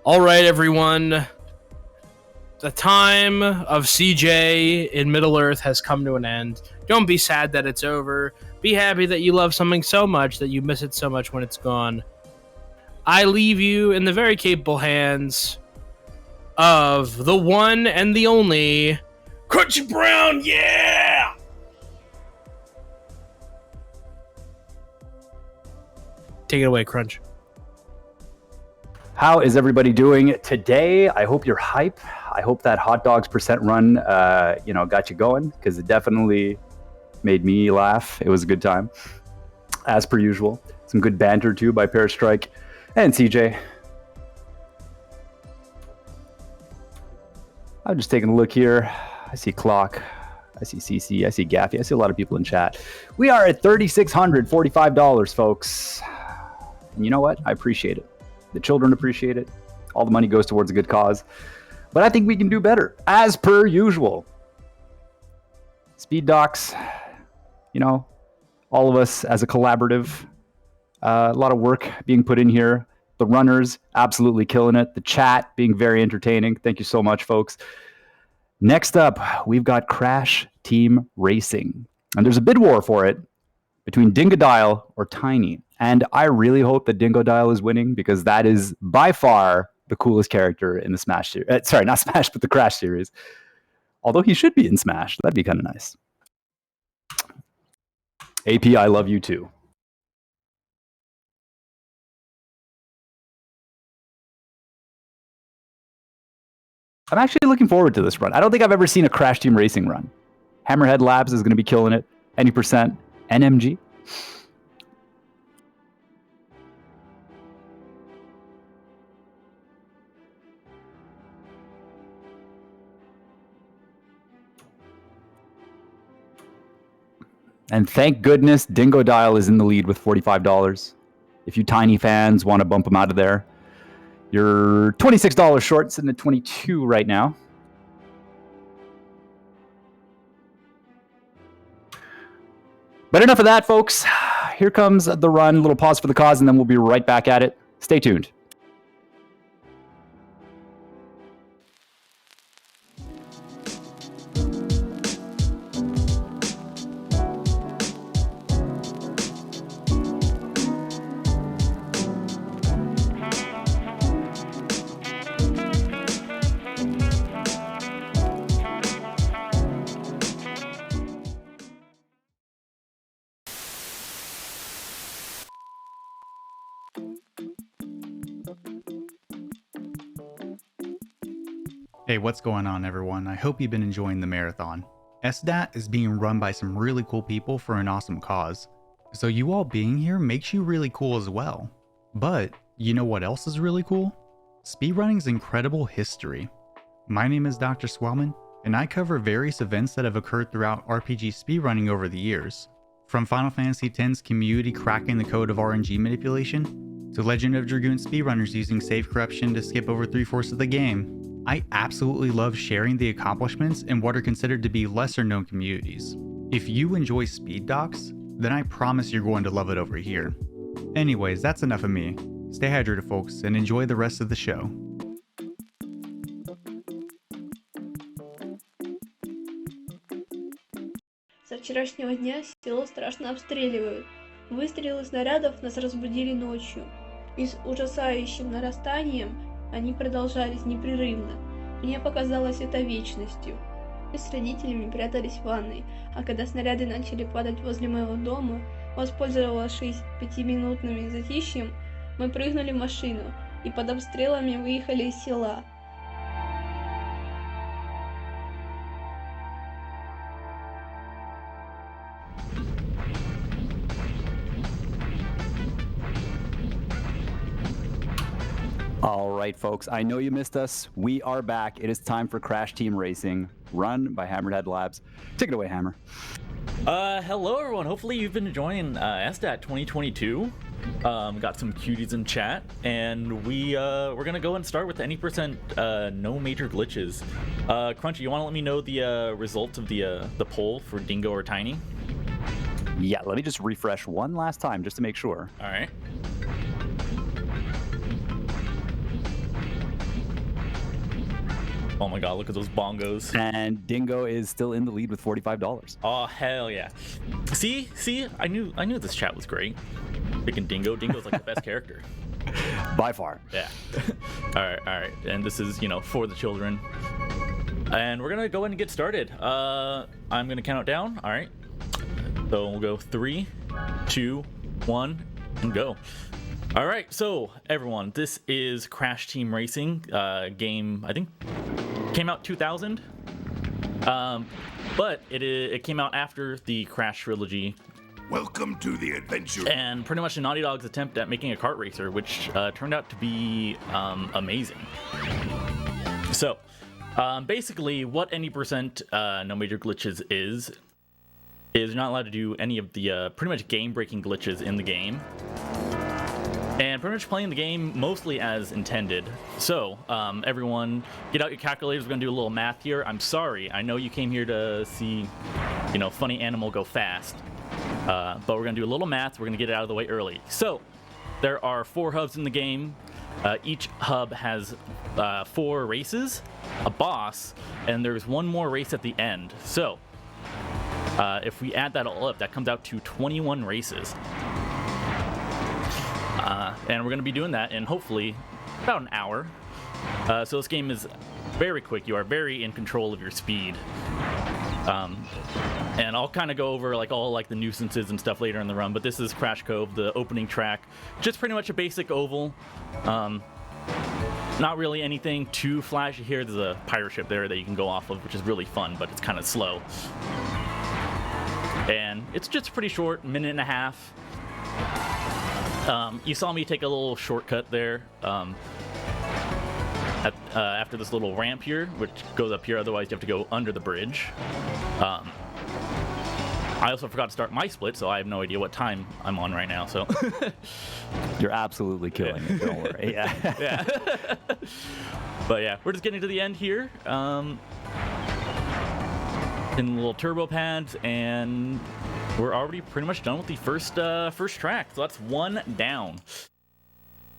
All right, everyone. The time of CJ in Middle-earth has come to an end. Don't be sad that it's over. Be happy that you love something so much that you miss it so much when it's gone. I leave you in the very capable hands of the one and the only Crunchy Brown, yeah! Take it away, Crunch. How is everybody doing today? I hope you're hype. I hope that hot dogs percent run, got you going, because it definitely made me laugh. It was a good time, as per usual. Some good banter too by Pearstrike and CJ. I'm just taking a look here. I see Clock. I see CC. I see Gaffy. I see a lot of people in chat. We are at $3,645, folks. And you know what? I appreciate it. The children appreciate it. All the money goes towards a good cause. But I think we can do better, as per usual. Speed docs, all of us as a collaborative. A lot of work being put in here. The runners absolutely killing it. The chat being very entertaining. Thank you so much, folks. Next up, we've got Crash Team Racing. And there's a bid war for it between Dingodile or Tiny. And I really hope that Dingodile is winning, because that is by far the coolest character in the Smash series. Sorry, not Smash, but the Crash series. Although he should be in Smash. That'd be kind of nice. AP, I love you too. I'm actually looking forward to this run. I don't think I've ever seen a Crash Team Racing run. HammerHeadLabs is going to be killing it. Any percent. NMG. And thank goodness Dingodile is in the lead with $45. If you Tiny fans want to bump him out of there, you're $26 short, sitting at $22 right now. But enough of that, folks. Here comes the run. A little pause for the cause, and then we'll be right back at it. Stay tuned. Hey, what's going on, everyone? I hope you've been enjoying the marathon. SDAT is being run by some really cool people for an awesome cause. So you all being here makes you really cool as well. But you know what else is really cool? Speedrunning's incredible history. My name is Dr. Swellman, and I cover various events that have occurred throughout RPG speedrunning over the years. From Final Fantasy X's community cracking the code of RNG manipulation, to Legend of Dragoon speedrunners using save corruption to skip over 3/4 of the game. I absolutely love sharing the accomplishments in what are considered to be lesser known communities. If you enjoy speed docs, then I promise you're going to love it over here. Anyways, that's enough of me. Stay hydrated, folks, and enjoy the rest of the show. Со вчерашнего дня село страшно обстреливают. Выстрелы снарядов нас разбудили ночью. И с ужасающим нарастанием они продолжались непрерывно. Мне показалось это вечностью. Мы с родителями прятались в ванной, а когда снаряды начали падать возле моего дома, воспользовавшись 5-минутным затишьем, мы прыгнули в машину и под обстрелами выехали из села. All right, folks, I know you missed us. We are back. It is time for Crash Team Racing, run by HammerHeadLabs. Take it away, Hammer. Hello, everyone. Hopefully you've been enjoying SDAT 2022. Got some cuties in chat, and we're gonna go and start with any percent no major glitches. Crunchy, you want to let me know the result of the poll for Dingo or Tiny? Yeah, let me just refresh one last time just to make sure. All right. Oh my god, look at those bongos. And Dingo is still in the lead with $45. Oh hell yeah. See, I knew this chat was great. Picking Dingo. Dingo's like the best character. By far. Yeah. All right. And this is, for the children. And we're gonna go ahead and get started. I'm gonna count it down. All right. So we'll go 3, 2, 1, and go. All right. So everyone, this is Crash Team Racing game. I think came out 2000. But it came out after the Crash trilogy. Welcome to the adventure. And pretty much Naughty Dog's attempt at making a kart racer, which turned out to be amazing. So, basically, what any percent no major glitches is you're not allowed to do any of the pretty much game-breaking glitches in the game. And pretty much playing the game mostly as intended. So, everyone, get out your calculators. We're going to do a little math here. I'm sorry. I know you came here to see, funny animal go fast. But we're going to do a little math. We're going to get it out of the way early. So, there are 4 hubs in the game. Each hub has 4 races, a boss, and there's one more race at the end. So, if we add that all up, that comes out to 21 races. And we're going to be doing that in hopefully about an hour. So this game is very quick. You are very in control of your speed. And I'll kind of go over all the nuisances and stuff later in the run, but this is Crash Cove, the opening track. Just pretty much a basic oval. Not really anything too flashy here. There's a pirate ship there that you can go off of, which is really fun, but it's kind of slow. And it's just pretty short, minute and a half. You saw me take a little shortcut there after this little ramp here, which goes up here, otherwise you have to go under the bridge. I also forgot to start my split, so I have no idea what time I'm on right now, so... You're absolutely killing it, don't worry. Yeah. Yeah. But yeah, we're just getting to the end here. In little turbo pads, and we're already pretty much done with the first track, so that's 1 down.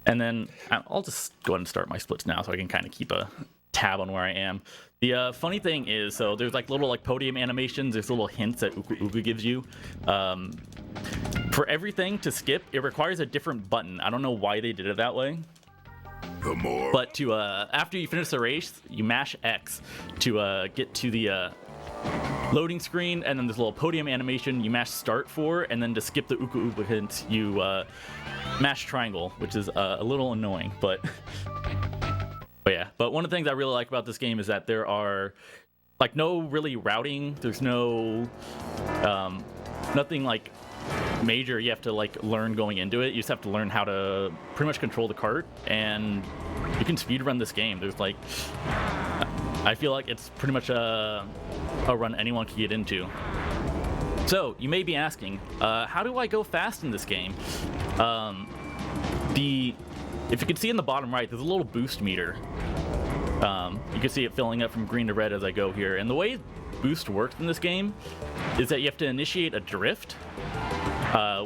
And then I'll just go ahead and start my splits now so I can kind of keep a tab on where I am. The funny thing is, so there's little podium animations, there's little hints that Uku Uku gives you. For everything to skip, it requires a different button. I don't know why they did it that way. But to after you finish the race, you mash X to get to the loading screen, and then this little podium animation you mash start for, and then to skip the Uku Uku hints you mash triangle, which is a little annoying, but yeah. But one of the things I really like about this game is that there are no really routing. There's no nothing major you have to learn going into it. You just have to learn how to pretty much control the cart, and you can speedrun this game. There's I feel like it's pretty much a run anyone can get into. So you may be asking, how do I go fast in this game? If you can see in the bottom right, there's a little boost meter. You can see it filling up from green to red as I go here. And the way boost works in this game is that you have to initiate a drift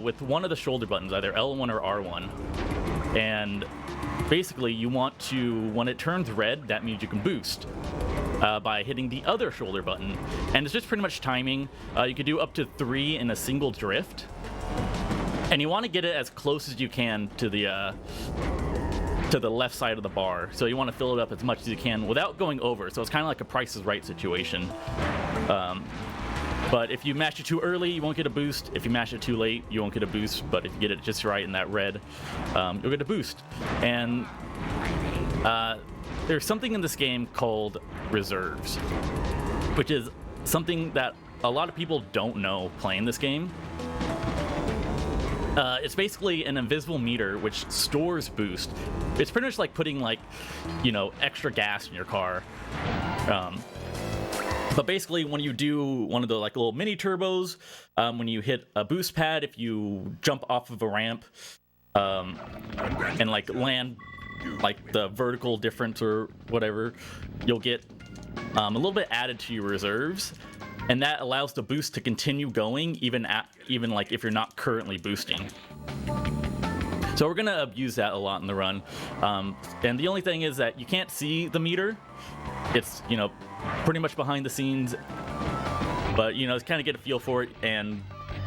with one of the shoulder buttons, either L1 or R1. And basically you want to, when it turns red, that means you can boost by hitting the other shoulder button. And it's just pretty much timing. You could do up to 3 in a single drift. And you want to get it as close as you can to the left side of the bar. So you want to fill it up as much as you can without going over. So it's kind of like a Price is Right situation. But if you mash it too early, you won't get a boost. If you mash it too late, you won't get a boost. But if you get it just right in that red, you'll get a boost. And there's something in this game called reserves, which is something that a lot of people don't know playing this game. It's basically an invisible meter which stores boost. It's pretty much like putting extra gas in your car. But basically, when you do one of the little mini turbos, when you hit a boost pad, if you jump off of a ramp and land the vertical difference or whatever, you'll get a little bit added to your reserves, and that allows the boost to continue going even if you're not currently boosting. So we're gonna abuse that a lot in the run, and the only thing is that you can't see the meter. it's, you know, pretty much behind the scenes, but, you know, kind of get a feel for it. And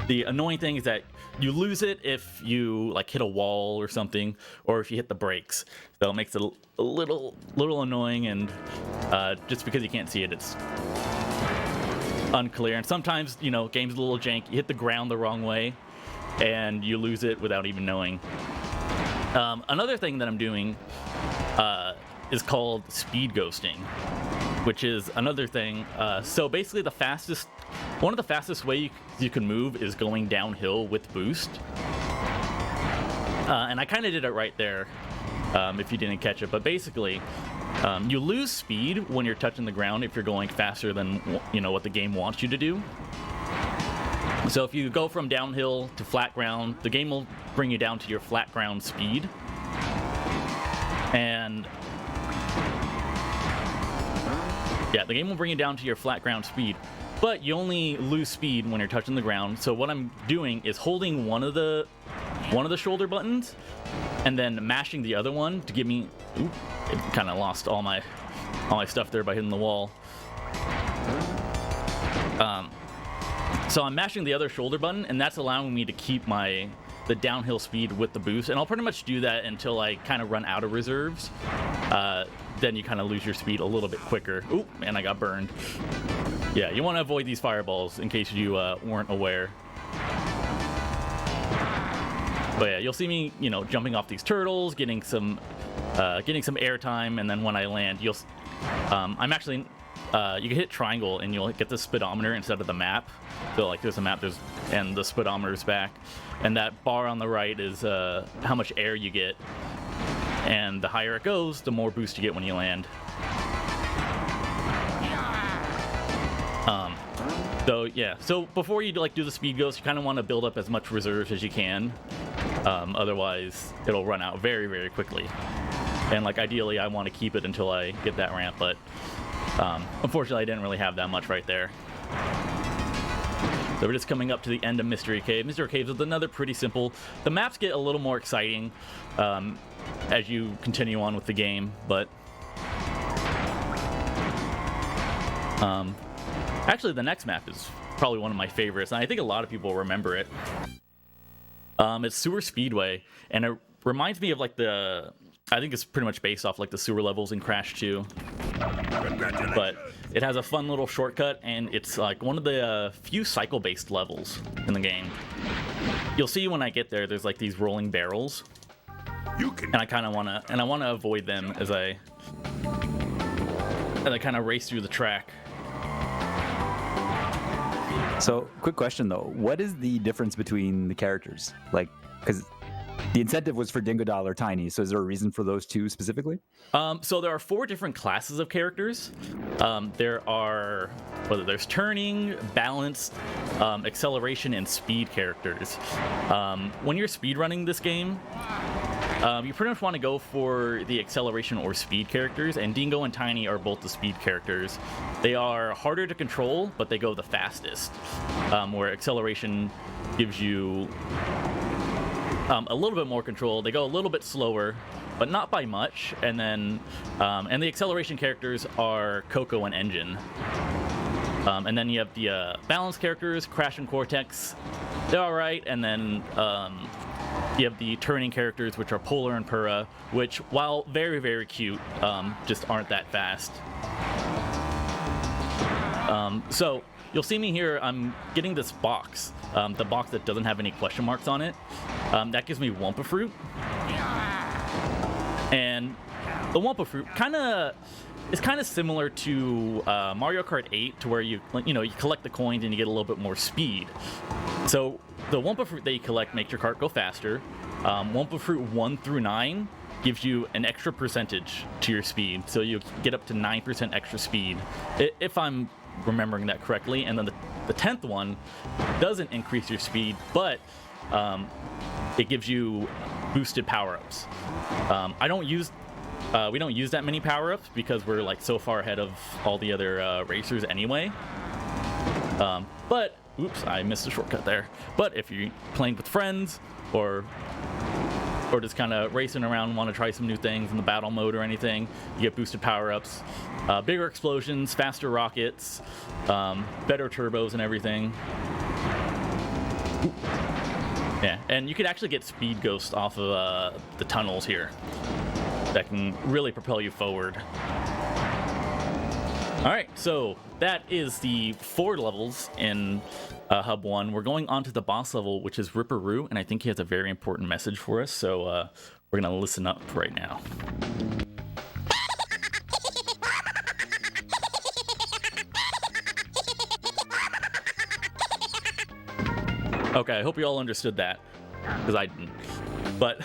the annoying thing is that you lose it if you like hit a wall or something, or if you hit the brakes. So it makes it a little annoying, and just because you can't see it, it's unclear. And sometimes, you know, game's a little jank. You hit the ground the wrong way, and you lose it without even knowing. Another thing that I'm doing is called speed ghosting, which is another thing. So basically, one of the fastest way you can move is going downhill with boost. And I kind of did it right there, if you didn't catch it. But basically, you lose speed when you're touching the ground if you're going faster than, you know, what the game wants you to do. So if you go from downhill to flat ground, the game will bring you down to your flat ground speed. And yeah, the game will bring you down to your flat ground speed, but you only lose speed when you're touching the ground. So what I'm doing is holding one of the shoulder buttons and then mashing the other one to give me, oop, it kind of lost all my stuff there by hitting the wall. So I'm mashing the other shoulder button, and that's allowing me to keep the downhill speed with the boost, and I'll pretty much do that until I kind of run out of reserves. Then you kind of lose your speed a little bit quicker. Oop, man, I got burned. Yeah, you want to avoid these fireballs in case you weren't aware. But yeah, you'll see me, you know, jumping off these turtles, getting some airtime, and then when I land, I'm actually, you can hit triangle and you'll get the speedometer instead of the map. So like there's a map, and the speedometer's back, and that bar on the right is how much air you get, and the higher it goes, the more boost you get when you land. So yeah, so before you like do the speed ghost, you kind of want to build up as much reserves as you can. Otherwise, it'll run out very, very quickly. And like ideally, I want to keep it until I get that ramp, but unfortunately, I didn't really have that much right there. So we're just coming up to the end of Mystery Cave. Mystery Cave is another pretty simple. The maps get a little more exciting as you continue on with the game, but actually the next map is probably one of my favorites, and I think a lot of people remember it. It's Sewer Speedway, and it reminds me of like I think it's pretty much based off like the sewer levels in Crash 2. But it has a fun little shortcut, and it's like one of the few cycle-based levels in the game. You'll see when I get there, there's like these rolling barrels, and I kind of want to avoid them as I kind of race through the track. So, quick question though, what is the difference between the characters? Like, because the incentive was for Dingodile or Tiny, so is there a reason for those two specifically? So there are 4 different classes of characters. There's turning, balance, acceleration, and speed characters. When you're speedrunning this game, you pretty much want to go for the acceleration or speed characters, and Dingo and Tiny are both the speed characters. They are harder to control, but they go the fastest, where acceleration gives you a little bit more control. They go a little bit slower, but not by much. And then, and the acceleration characters are Coco and Engine. And then you have the balance characters, Crash and Cortex. They're all right. And then you have the turning characters, which are Polar and Purra, which, while very, very cute, just aren't that fast. So you'll see me here. I'm getting this box, the box that doesn't have any question marks on it. That gives me Wumpa Fruit. And the Wumpa Fruit is kind of similar to Mario Kart 8, to where you collect the coins and you get a little bit more speed. So the Wumpa Fruit that you collect makes your cart go faster. Wumpa Fruit 1 through 9 gives you an extra percentage to your speed, so you get up to 9% extra speed, if I'm remembering that correctly. And then the 10th one doesn't increase your speed, but it gives you boosted power-ups. We don't use that many power-ups because we're like so far ahead of all the other racers anyway. But oops, I missed a shortcut there. But if you're playing with friends or or just kind of racing around, want to try some new things in the battle mode or anything, you get boosted power-ups, bigger explosions, faster rockets, better turbos and everything. Yeah, and you could actually get speed ghosts off of the tunnels here that can really propel you forward. All right, so that is the 4 levels in Hub 1. We're going on to the boss level, which is Ripperoo, and I think he has a very important message for us, so we're going to listen up right now. Okay, I hope you all understood that, because I didn't. But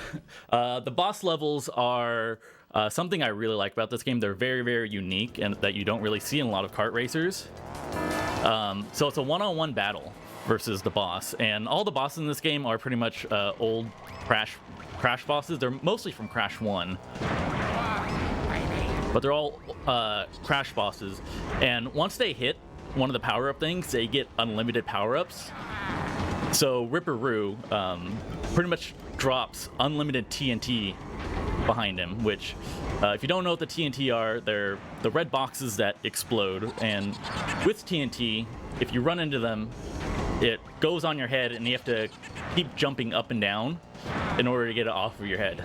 the boss levels are something I really like about this game. They're very, very unique and that you don't really see in a lot of kart racers. So it's a one-on-one battle versus the boss. And all the bosses in this game are pretty much old Crash bosses. They're mostly from Crash 1. But they're all Crash bosses. And once they hit one of the power-up things, they get unlimited power-ups. So Ripperoo pretty much drops unlimited TNT behind him, which if you don't know what the TNT are, they're the red boxes that explode, and with TNT, if you run into them, it goes on your head and you have to keep jumping up and down in order to get it off of your head,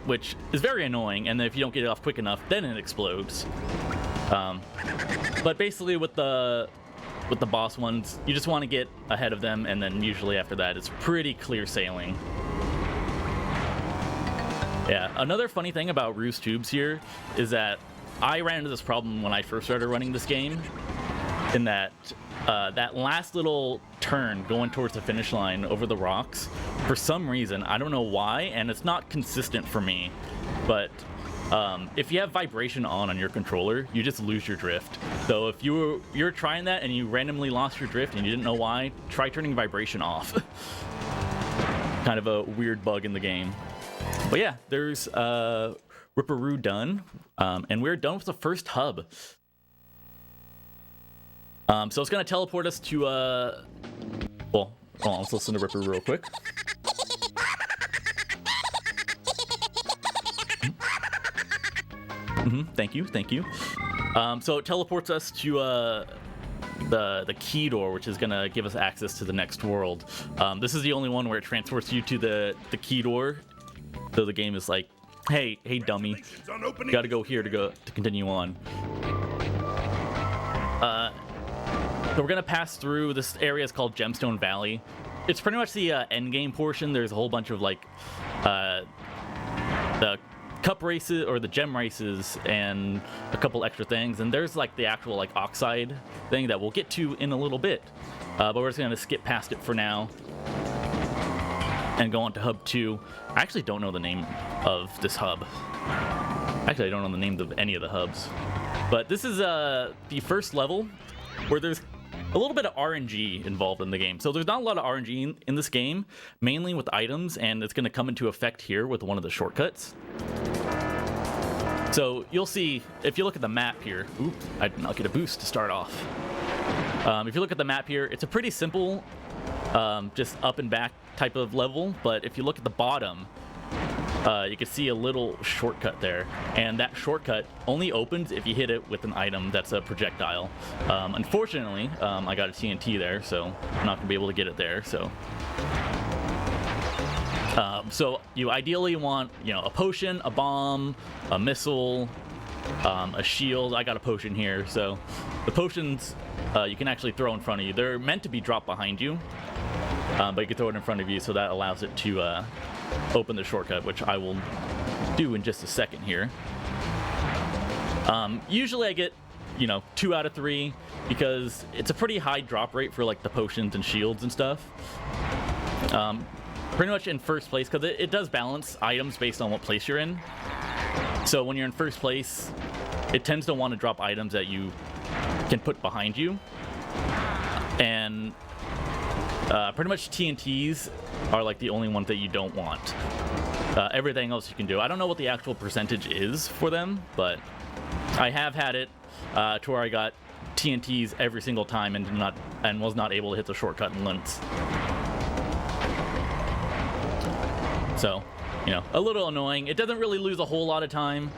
which is very annoying, and if you don't get it off quick enough, then it explodes. But basically with the boss ones, you just want to get ahead of them, and then usually after that it's pretty clear sailing. Yeah, another funny thing about Roo's Tubes here is that I ran into this problem when I first started running this game, in that that last little turn going towards the finish line over the rocks, for some reason, I don't know why, and it's not consistent for me, but if you have vibration on your controller, you just lose your drift. So if you're trying that and you randomly lost your drift and you didn't know why, try turning vibration off. Kind of a weird bug in the game. But yeah, there's Ripperoo done, and we're done with the first hub. So it's gonna teleport us to well, hold on, let's listen to Ripperoo real quick. Thank you. So it teleports us to the key door, which is gonna give us access to the next world. This is the only one where it transports you to the key door. So the game is like, hey dummy, you gotta go here to continue on. So we're gonna pass through this area. Is called Gemstone Valley. It's pretty much the end game portion. There's a whole bunch of like the cup races or the gem races and a couple extra things, and there's like the actual like oxide thing that we'll get to in a little bit, but we're just gonna skip past it for now and go on to hub 2. I actually don't know the name of this hub. Actually, I don't know the names of any of the hubs, but this is the first level where there's a little bit of RNG involved in the game. So there's not a lot of RNG in this game, mainly with items, and it's going to come into effect here with one of the shortcuts. So you'll see, if you look at the map here, I did not get a boost to start off. If you look at the map here, it's a pretty simple, just up and back type of level, but if you look at the bottom, you can see a little shortcut there, and that shortcut only opens if you hit it with an item that's a projectile. Unfortunately, I got a TNT there, so I'm not gonna be able to get it there. So you ideally want, a potion, a bomb, a missile, a shield. I got a potion here, so the potions you can actually throw in front of you. They're meant to be dropped behind you, but you can throw it in front of you, so that allows it to open the shortcut, which I will do in just a second here. Usually I get 2 out of 3 because it's a pretty high drop rate for like the potions and shields and stuff. Pretty much in first place, because it does balance items based on what place you're in. So when you're in first place, it tends to want to drop items that you can put behind you, and pretty much TNTs are like the only one that you don't want. Everything else you can do. I don't know what the actual percentage is for them, but I have had it to where I got TNTs every single time and was not able to hit the shortcut once. So, you know, a little annoying. It doesn't really lose a whole lot of time,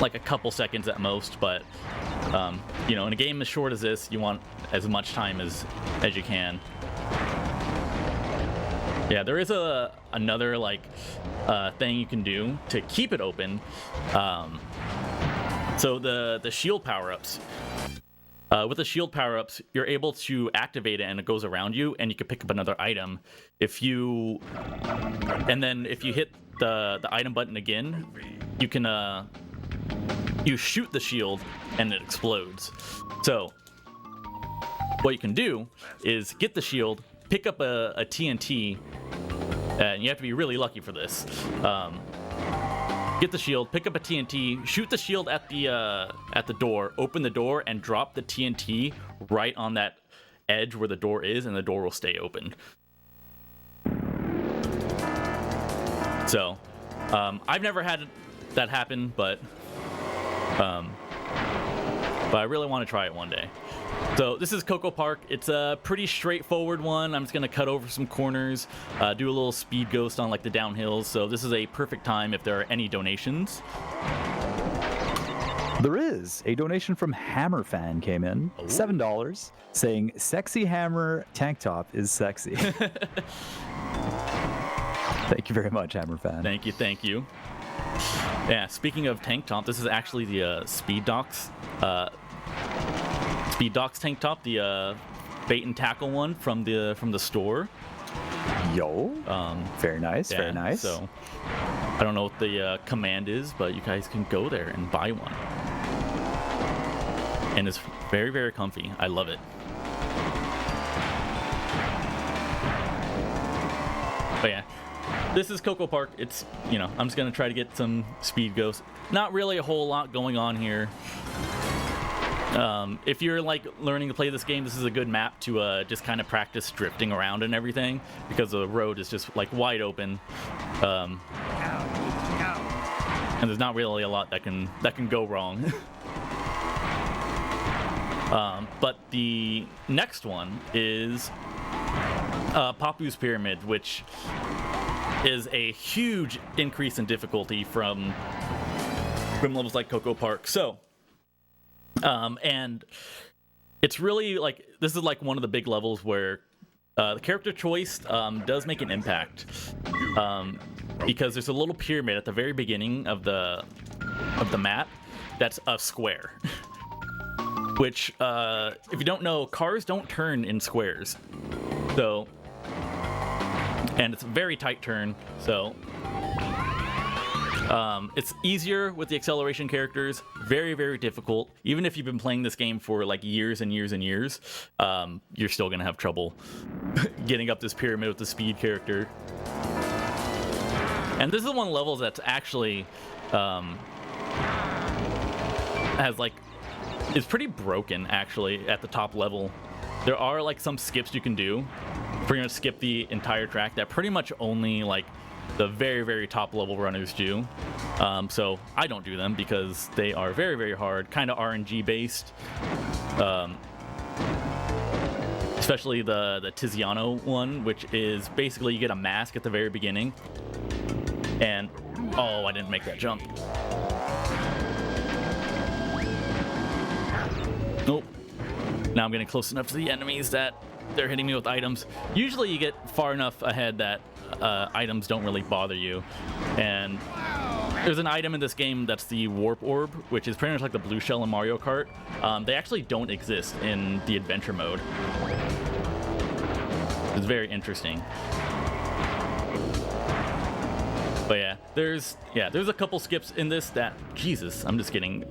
like a couple seconds at most, but you know, in a game as short as this, you want as much time as you can. Yeah, there is another like thing you can do to keep it open. So the shield power-ups. With the shield power-ups, you're able to activate it and it goes around you, and you can pick up another item. And then if you hit the item button again, you can you shoot the shield and it explodes. So what you can do is get the shield, pick up a TNT, and you have to be really lucky for this. Get the shield, pick up a TNT, shoot the shield at the door, open the door, and drop the TNT right on that edge where the door is, and the door will stay open. So, I've never had that happen, but I really want to try it one day. So this is Coco Park. It's a pretty straightforward one. I'm just going to cut over some corners, do a little speed ghost on like the downhills. So this is a perfect time if there are any donations. There is a donation from Hammer Fan came in, $7, saying sexy Hammer tank top is sexy. Thank you very much, Hammer Fan. Thank you. Yeah, speaking of tank top, this is actually the Speed Docs tank top, the bait and tackle one from the store. Yo, very nice, yeah, very nice. So I don't know what the command is, but you guys can go there and buy one. And it's very, very comfy. I love it. But yeah, this is Coco Park. It's, you know, I'm just gonna try to get some speed ghosts. Not really a whole lot going on here. If you're like learning to play this game, this is a good map to just kind of practice drifting around and everything, because the road is just like wide open, and there's not really a lot that can go wrong. But the next one is Papu's Pyramid, which is a huge increase in difficulty from levels like Coco Park. So. And it's really like, this is like one of the big levels where the character choice does make an impact, because there's a little pyramid at the very beginning of the map that's a square. Which, if you don't know, cars don't turn in squares. So, and it's a very tight turn, so it's easier with the acceleration characters, very, very difficult. Even if you've been playing this game for like years and years and years, you're still gonna have trouble getting up this pyramid with the speed character. And this is one of the levels that's actually is pretty broken actually at the top level. There are like some skips you can do if you're gonna skip the entire track that pretty much only like the very, very top level runners do. So I don't do them because they are very, very hard, kind of RNG based. Especially the Tiziano one, which is basically you get a mask at the very beginning. And, oh, I didn't make that jump. Nope. Now I'm getting close enough to the enemies that they're hitting me with items. Usually you get far enough ahead that items don't really bother you. And there's an item in this game that's the Warp Orb, which is pretty much like the blue shell in Mario Kart. They actually don't exist in the adventure mode. It's very interesting. But yeah, there's a couple skips in this that, Jesus, I'm just getting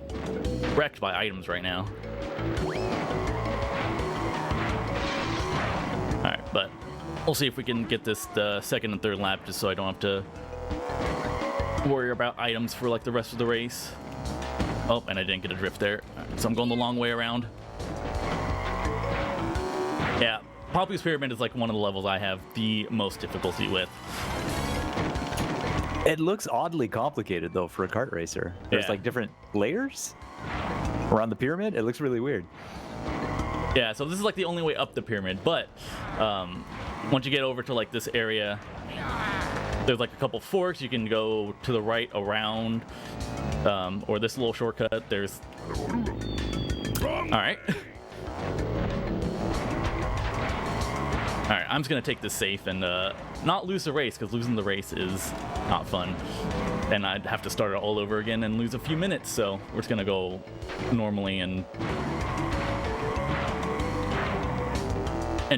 wrecked by items right now. Alright, but we'll see if we can get this the second and third lap, just so I don't have to worry about items for like the rest of the race. Oh, and I didn't get a drift there. Right, so I'm going the long way around. Yeah, Papu's Pyramid is like one of the levels I have the most difficulty with. It looks oddly complicated though for a kart racer. There's like different layers around the pyramid. It looks really weird. Yeah, so this is like the only way up the pyramid, but once you get over to like this area, there's like a couple forks. You can go to the right around, or this little shortcut. There's. All right. All right, I'm just gonna take this safe and not lose the race, because losing the race is not fun, and I'd have to start it all over again and lose a few minutes. So we're just gonna go normally and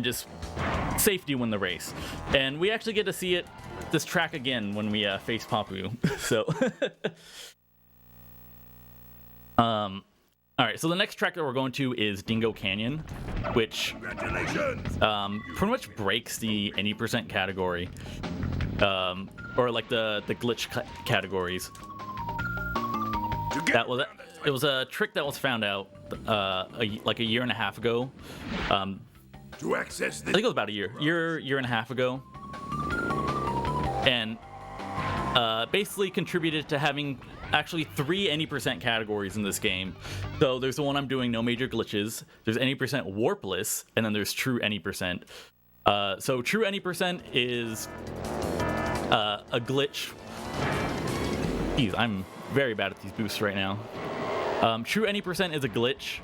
just safety win the race. And we actually get to see this track again when we face Papu. So all right, so the next track that we're going to is Dingo Canyon, which pretty much breaks the any percent category, or like the glitch categories. It was a trick that was found out like a year and a half ago. To access I think it was about a year and a half ago, and basically contributed to having actually 3 any percent categories in this game. So there's the one I'm doing, no major glitches. There's any percent warpless, and then there's true any percent. So true any percent is a glitch. Jeez, I'm very bad at these boosts right now. True any percent is a glitch.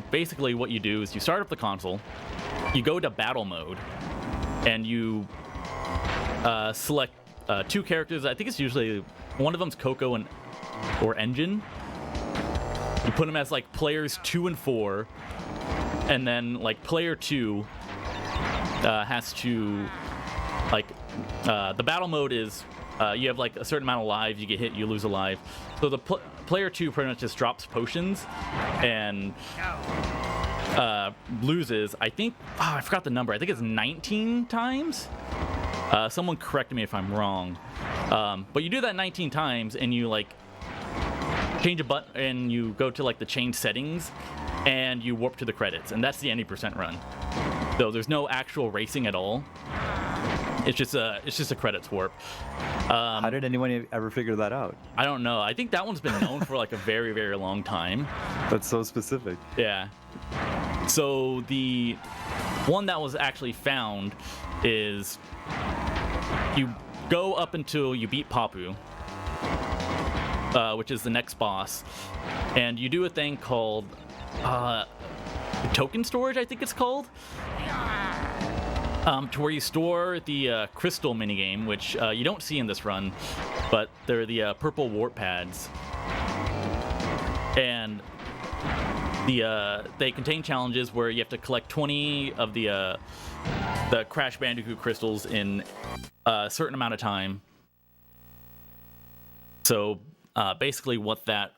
Basically what you do is you start up the console, you go to battle mode, and you select 2 characters. I think it's usually one of them's Coco or Engine. You put them as like players 2 and 4, and then like player 2 has to like the battle mode is you have like a certain amount of lives. You get hit, you lose a life. So the player 2 pretty much just drops potions and loses. I think I forgot the number. I think it's 19 times. Someone correct me if I'm wrong. But you do that 19 times, and you like change a button, and you go to like the change settings, and you warp to the credits, and that's the any percent run. So there's no actual racing at all. It's just a credits warp. How did anyone ever figure that out? I don't know. I think that one's been known for like a very, very long time. That's so specific. Yeah. So the one that was actually found is you go up until you beat Papu, which is the next boss, and you do a thing called token storage, I think it's called, to where you store the crystal minigame, which you don't see in this run, but they're the purple warp pads, and they contain challenges where you have to collect 20 of the Crash Bandicoot crystals in a certain amount of time. So basically what that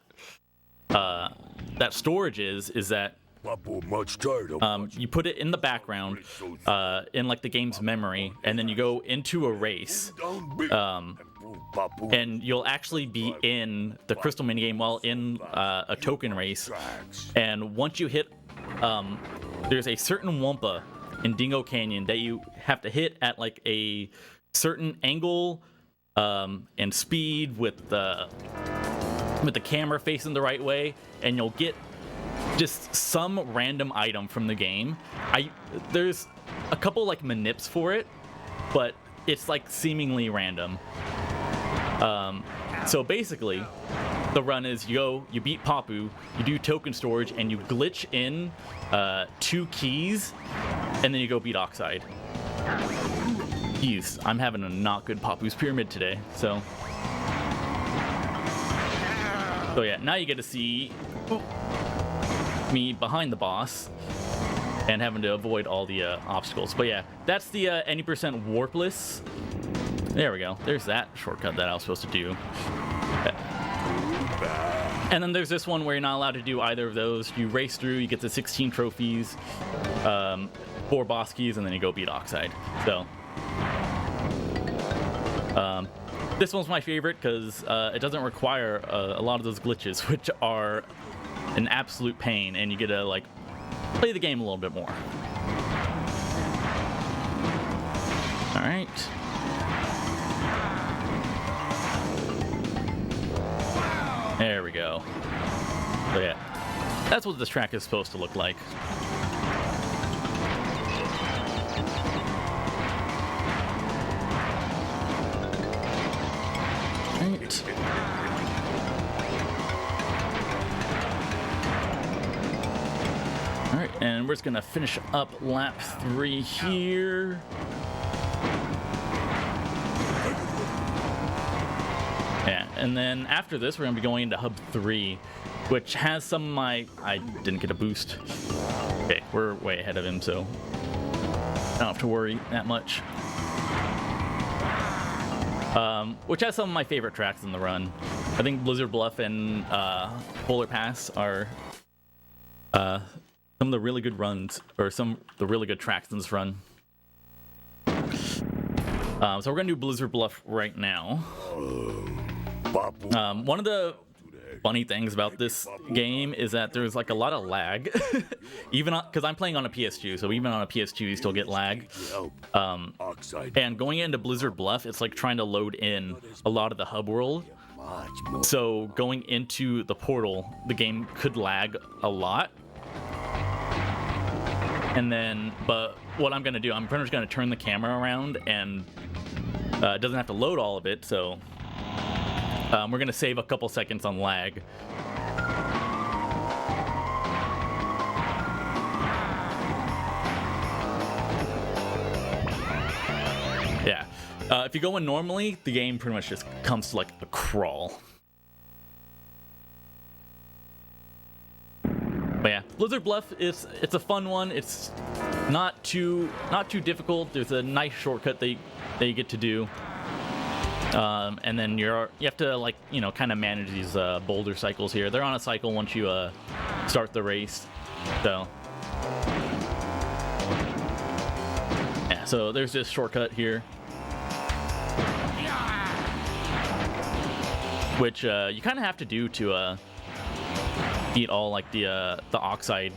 storage is that you put it in the background in like the game's memory, and then you go into a race, and you'll actually be in the crystal minigame while in a token race. And once you hit, there's a certain Wumpa in Dingo Canyon that you have to hit at like a certain angle and speed with the camera facing the right way, and you'll get just some random item from the game. There's a couple like manips for it, but it's like seemingly random. So basically, the run is you beat Papu, you do token storage, and you glitch in 2 keys, and then you go beat Oxide. Jeez, I'm having a not good Papu's Pyramid today, so yeah, now you get to see me behind the boss and having to avoid all the obstacles. But yeah, that's the any percent warpless. There we go. There's that shortcut that I was supposed to do. And then there's this one where you're not allowed to do either of those. You race through, you get the 16 trophies, 4 boss keys, and then you go beat Oxide. So this one's my favorite because it doesn't require a lot of those glitches, which are an absolute pain, and you get to like play the game a little bit more. All right. There we go. So yeah, that's what this track is supposed to look like. All right, and we're just gonna finish up lap 3 here. Yeah, and then after this, we're gonna be going into hub 3, which has some of my... I didn't get a boost. Okay, we're way ahead of him, so I don't have to worry that much. Which has some of my favorite tracks in the run. I think Blizzard Bluff and Polar Pass are some of the really good runs, or some of the really good tracks in this run. So we're gonna do Blizzard Bluff right now. One of the funny things about this game is that there's like a lot of lag, even because I'm playing on a PS2, so even on a PS2 you still get lag. And going into Blizzard Bluff, it's like trying to load in a lot of the hub world. So going into the portal, the game could lag a lot. And then, but what I'm gonna do, I'm pretty much gonna turn the camera around, and it doesn't have to load all of it, so we're gonna save a couple seconds on lag. Yeah, if you go in normally, the game pretty much just comes to like a crawl. But yeah, Blizzard Bluff it's a fun one. It's not too difficult. There's a nice shortcut that you get to do. And then you have to, like, you know, kind of manage these boulder cycles here. They're on a cycle once you start the race. So yeah, so there's this shortcut here, which you kind of have to do to beat all like the oxide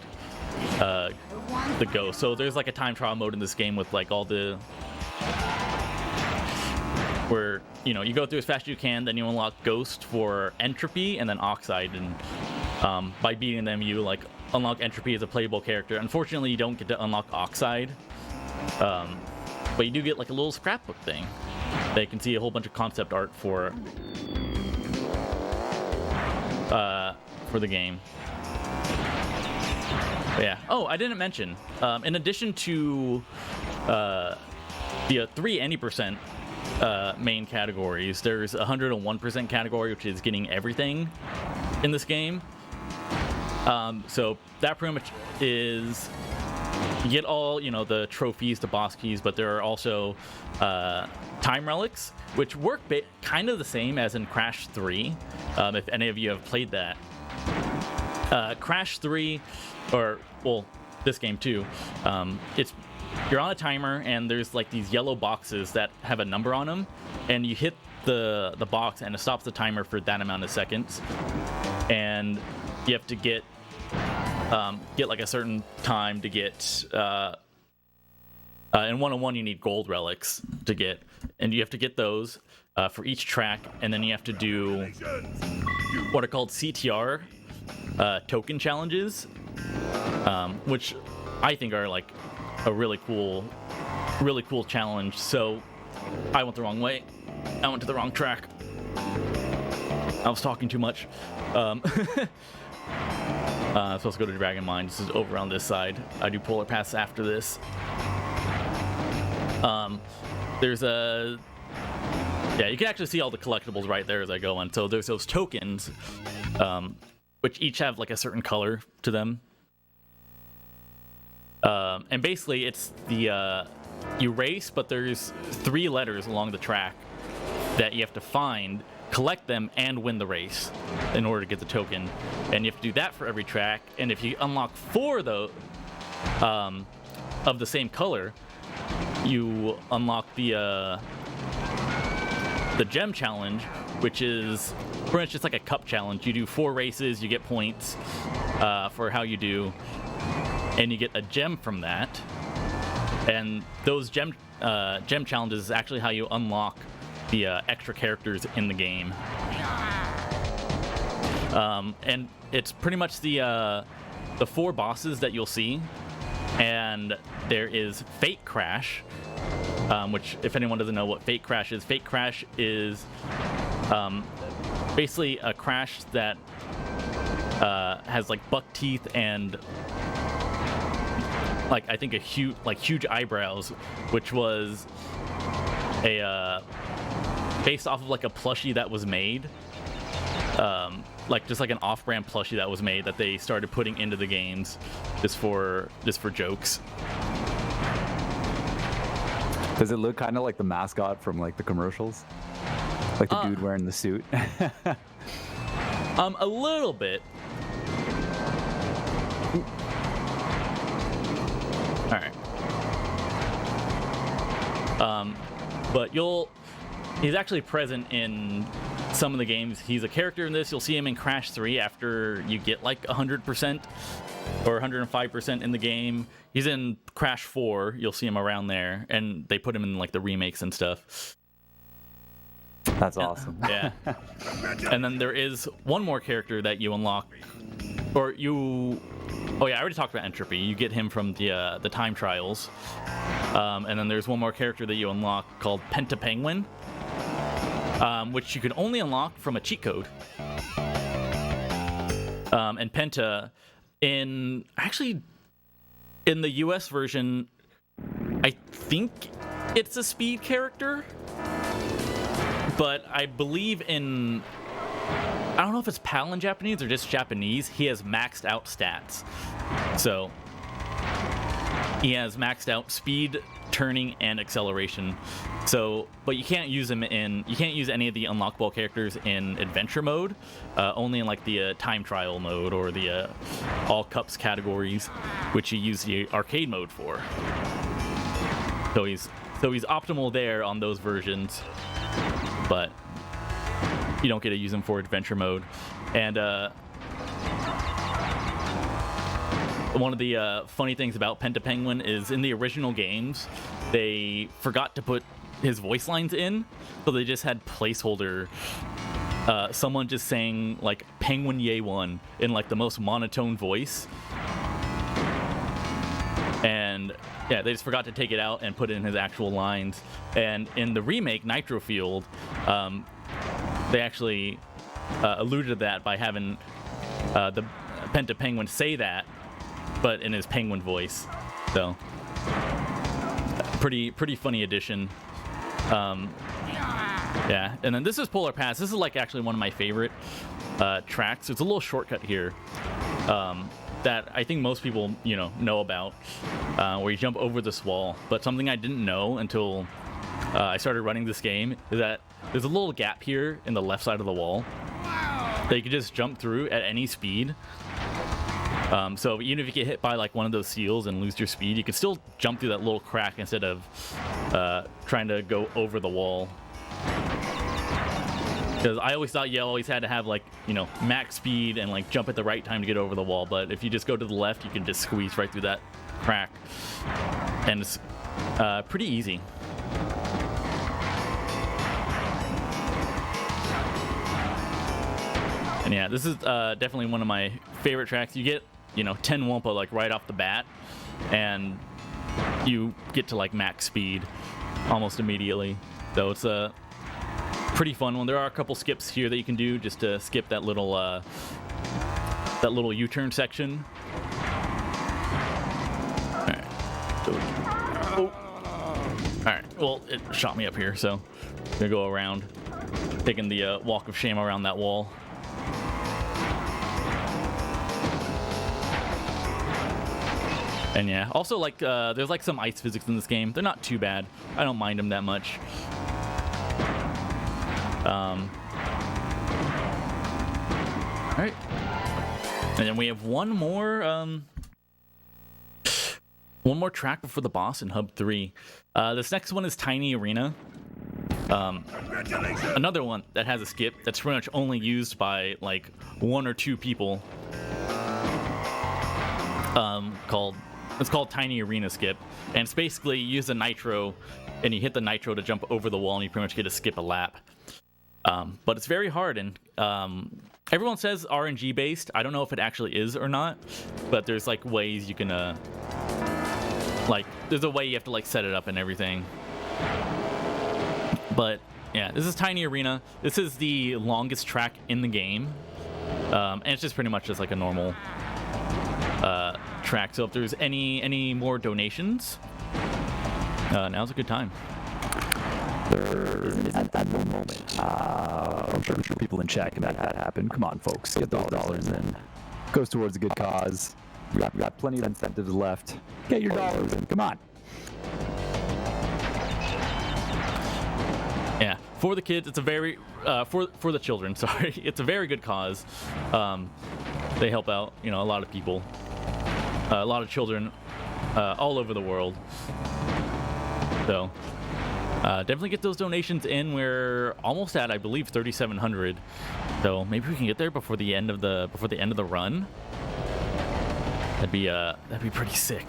the ghost. So there's like a time trial mode in this game with like all the, where, you know, you go through as fast as you can, then you unlock Ghost for Entropy and then Oxide, and by beating them you like unlock Entropy as a playable character. Unfortunately, you don't get to unlock Oxide, but you do get like a little scrapbook thing that you can see a whole bunch of concept art for the game. But yeah. Oh, I didn't mention, in addition to the 3 any% main categories, there's a 101% category, which is getting everything in this game. So that pretty much is, you get all, you know, the trophies, the boss keys, but there are also time relics, which work kind of the same as in Crash 3, if any of you have played that. Crash 3, or, well, this game too, you're on a timer, and there's like these yellow boxes that have a number on them, and you hit the box and it stops the timer for that amount of seconds, and you have to get like a certain time to get in 101 you need gold relics to get, and you have to get those for each track, and then you have to do what are called CTR token challenges, which I think are like a really cool challenge. So I went the wrong way. I went to the wrong track. I was talking too much. I'm supposed to go to Dragon Mine. This is over on this side. I do Polar Pass after this. There's a... Yeah, you can actually see all the collectibles right there as I go on. So there's those tokens, which each have like a certain color to them. And basically it's the you race, but there's 3 letters along the track that you have to find, collect them, and win the race in order to get the token. And you have to do that for every track, and if you unlock 4 though of the same color, you unlock the gem challenge, which is pretty much just like a cup challenge. You do 4 races, you get points for how you do, and you get a gem from that. And those gem challenges is actually how you unlock the extra characters in the game. And it's pretty much the 4 bosses that you'll see. And there is Fate Crash, which, if anyone doesn't know what Fate Crash is basically a crash that has like buck teeth and like I think huge eyebrows, which was a based off of like a plushie that was made, like just like an off-brand plushie that was made that they started putting into the games just for jokes. Does it look kind of like the mascot from like the commercials, like the dude wearing the suit? A little bit. All right. But he's actually present in some of the games. He's a character in this. You'll see him in Crash 3 after you get like 100% or 105% in the game. He's in Crash 4. You'll see him around there, and they put him in like the remakes and stuff. That's awesome. Yeah. And then there is one more character that you unlock, or you... Oh yeah, I already talked about Entropy. You get him from the time trials. And then there's one more character that you unlock called Penta-Penguin, which you can only unlock from a cheat code. And Penta, in the US version, I think it's a speed character, but I believe in... I don't know if it's PAL in Japanese or just Japanese. He has maxed out stats. So he has maxed out speed, turning, and acceleration. So, but you can't use any of the unlockable characters in adventure mode, only in like the time trial mode or the all cups categories, which you use the arcade mode for. So he's optimal there on those versions, but you don't get to use him for adventure mode. And one of the funny things about Penta-Penguin is in the original games, they forgot to put his voice lines in, so they just had placeholder, someone just saying like Penguin Yay One in like the most monotone voice. And yeah, they just forgot to take it out and put it in his actual lines. And in the remake, Nitro Field, they actually alluded to that by having the Penta-Penguin say that, but in his penguin voice. So, pretty funny addition. Yeah, and then this is Polar Pass. This is like actually one of my favorite tracks. It's a little shortcut here that I think most people know about, where you jump over this wall. But something I didn't know until I started running this game is that there's a little gap here in the left side of the wall that you can just jump through at any speed. So even if you get hit by like one of those seals and lose your speed, you can still jump through that little crack instead of trying to go over the wall. Because I always thought you always had to have like, max speed and like jump at the right time to get over the wall. But if you just go to the left, you can just squeeze right through that crack. And it's pretty easy. And yeah, this is definitely one of my favorite tracks. You get, 10 Wumpa like right off the bat, and you get to like max speed almost immediately. So it's a pretty fun one. There are a couple skips here that you can do just to skip that little U-turn section. All right. Oh. All right. Well, it shot me up here, so I'm gonna go around, taking the walk of shame around that wall. And yeah, also like there's like some ice physics in this game. They're not too bad. I don't mind them that much. All right, and then we have one more track before the boss in Hub 3. This next one is Tiny Arena. Another one that has a skip that's pretty much only used by like 1 or 2 people. It's called Tiny Arena Skip, and it's basically you use the nitro, and you hit the nitro to jump over the wall, and you pretty much get to skip a lap. But it's very hard, and everyone says RNG based. I don't know if it actually is or not, but there's like ways you can there's a way you have to like set it up and everything. But yeah, this is Tiny Arena. This is the longest track in the game, and it's just pretty much just like a normal track. So if there's any more donations, now's a good time. There isn't at the moment. I'm sure people in chat can make that happen. Come on, folks, get those dollars in. Goes towards a good cause. We got plenty of incentives left. Get your dollars in. Come on. Yeah, for the kids, it's a very for the children. Sorry, it's a very good cause. They help out, a lot of people, a lot of children, all over the world. So definitely get those donations in. We're almost at, I believe, 3,700. So maybe we can get there before the end of the run. That'd be pretty sick.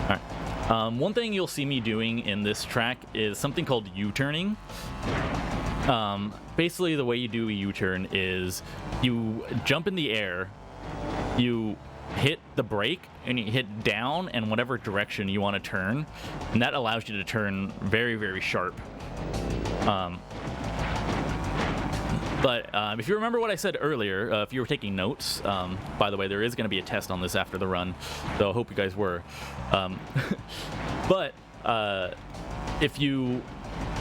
All right. One thing you'll see me doing in this track is something called U-turning. Basically, the way you do a U-turn is you jump in the air, you hit the brake, and you hit down in whatever direction you want to turn, and that allows you to turn very, very sharp. But if you remember what I said earlier, if you were taking notes, by the way, there is going to be a test on this after the run, so I hope you guys were. But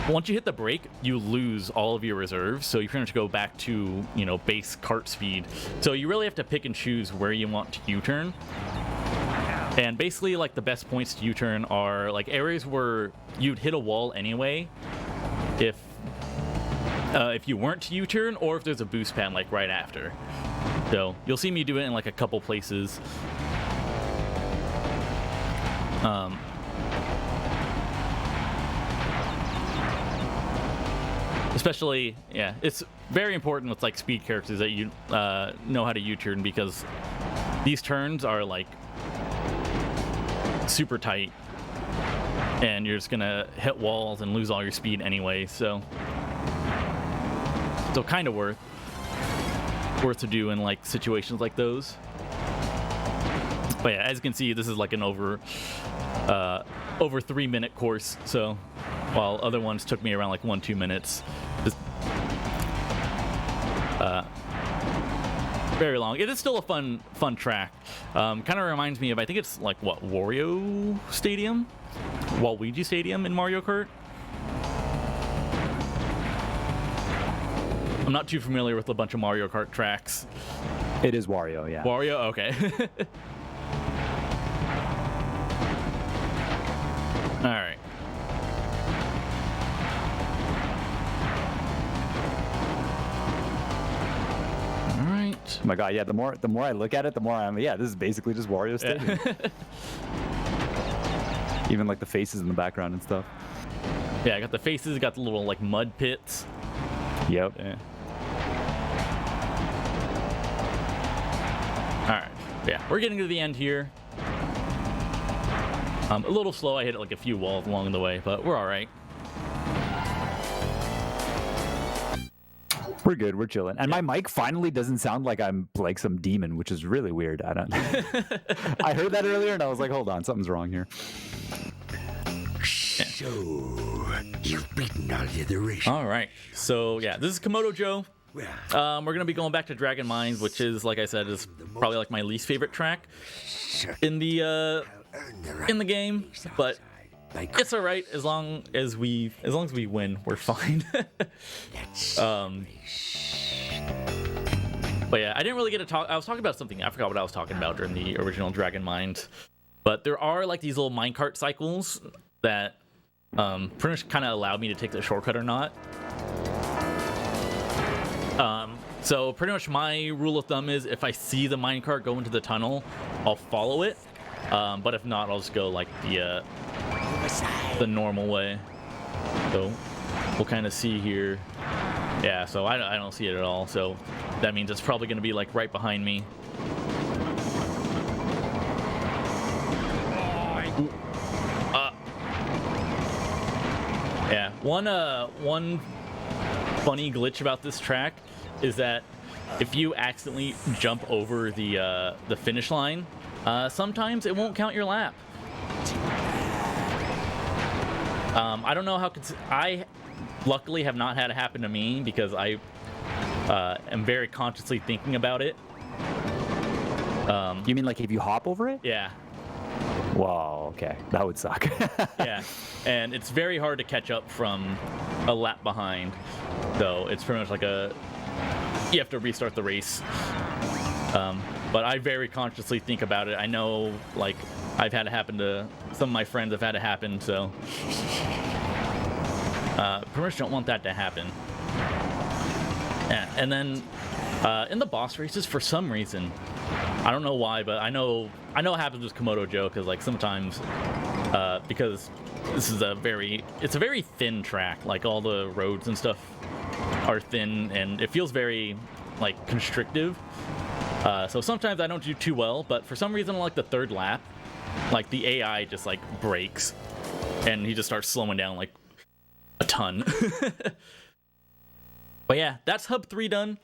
once you hit the brake, you lose all of your reserves, so you're going to go back to, base kart speed. So you really have to pick and choose where you want to U-turn. And basically, like, the best points to U-turn are, like, areas where you'd hit a wall anyway if you weren't to U-turn, or if there's a boost pad, like, right after. So you'll see me do it in, like, a couple places. Especially, yeah, it's very important with, like, speed characters that you know how to U-turn, because these turns are, like, super tight, and you're just gonna hit walls and lose all your speed anyway, so kind of worth to do in, like, situations like those. But yeah, as you can see, this is like an over 3-minute course, so while other ones took me around like 1-2 minutes, just very long. It is still a fun track. Kind of reminds me of, I think it's like, what, Wario Stadium? Waluigi Stadium in Mario Kart? I'm not too familiar with a bunch of Mario Kart tracks. It is Wario, yeah. Wario? Okay. All right. All right. Oh my god, yeah, the more I look at it, the more this is basically just Wario Stadium. Even like the faces in the background and stuff. Yeah, I got the faces, got the little, like, mud pits. Yep. Yeah. Alright, yeah, we're getting to the end here. A little slow, I hit like a few walls along the way, but we're alright. We're good, we're chilling. And my mic finally doesn't sound like I'm like some demon, which is really weird. I don't I heard that earlier and I was like, hold on, something's wrong here. So, you've beaten all the other races. Alright, so yeah, this is Komodo Joe. We're gonna be going back to Dragon Mines, which is, like I said, is probably like my least favorite track in the game, but it's all right as long as we win, we're fine. But yeah, I didn't really get to talk. I was talking about something. I forgot what I was talking about during the original Dragon Mines, but there are like these little minecart cycles that pretty much kind of allowed me to take the shortcut or not. So pretty much my rule of thumb is if I see the minecart go into the tunnel, I'll follow it. But if not, I'll just go like the normal way. So we'll kind of see here. Yeah, so I don't see it at all. So that means it's probably going to be like right behind me. Yeah, one funny glitch about this track is that if you accidentally jump over the finish line, sometimes it won't count your lap. I don't know how I luckily have not had it happen to me because I am very consciously thinking about it. You mean like if you hop over it? Yeah. Whoa, okay. That would suck. Yeah. And it's very hard to catch up from a lap behind, though. It's pretty much like you have to restart the race. But I very consciously think about it. I know, like, I've had it happen to some of my friends. Have had it happen, so pretty much don't want that to happen. Yeah, and then in the boss races, for some reason, I don't know why, but I know it happens with Komodo Joe because, like, sometimes because this is it's a very thin track. Like, all the roads and stuff are thin, and it feels very, like, constrictive. So sometimes I don't do too well, but for some reason, like the third lap, like the AI just like breaks, and he just starts slowing down like a ton. But yeah, that's Hub 3 done.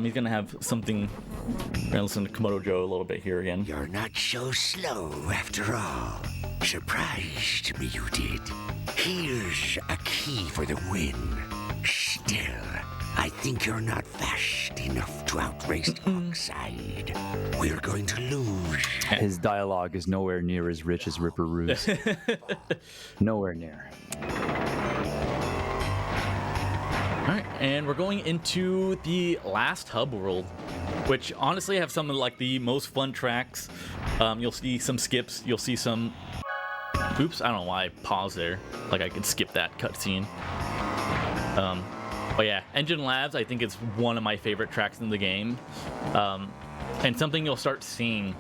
He's gonna have something. We're gonna listen to Komodo Joe a little bit here again. You're not so slow after all. Surprised me you did. Here's a key for the win. Still, I think you're not fast enough to outrace Oxide. We're going to lose. His dialogue is nowhere near as rich as Ripper Roo's. Nowhere near. Alright, and we're going into the last hub world, which honestly have some of like the most fun tracks. You'll see some skips, you'll see some... Oops, I don't know why I paused there. Like I could skip that cutscene. But yeah, Engine Labs, I think it's one of my favorite tracks in the game. And something you'll start seeing.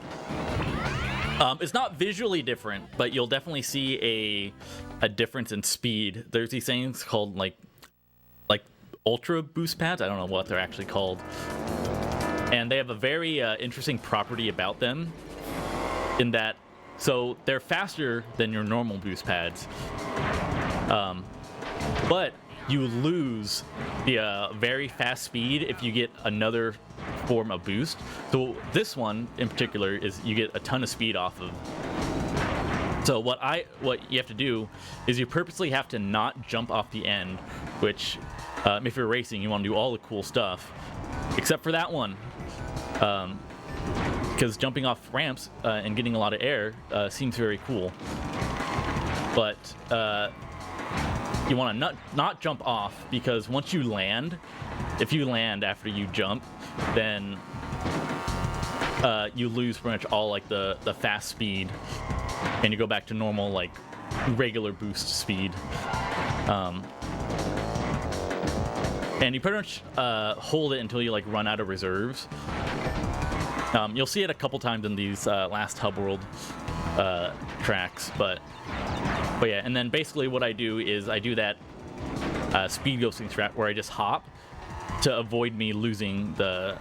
It's not visually different, but you'll definitely see a difference in speed. There's these things called like ultra boost pads. I don't know what they're actually called. And they have a very interesting property about them in that, so they're faster than your normal boost pads. But you lose the very fast speed if you get another form of boost. So this one in particular is you get a ton of speed off of. So what you have to do is you purposely have to not jump off the end, which if you're racing, you want to do all the cool stuff, except for that one. Because jumping off ramps and getting a lot of air seems very cool. But you want to not jump off, because once you land, if you land after you jump, then you lose pretty much all like the fast speed, and you go back to normal like regular boost speed. And you pretty much hold it until you like run out of reserves. You'll see it a couple times in these last hub world tracks, but yeah, and then basically what I do is I do that speed ghosting strat where I just hop to avoid me losing that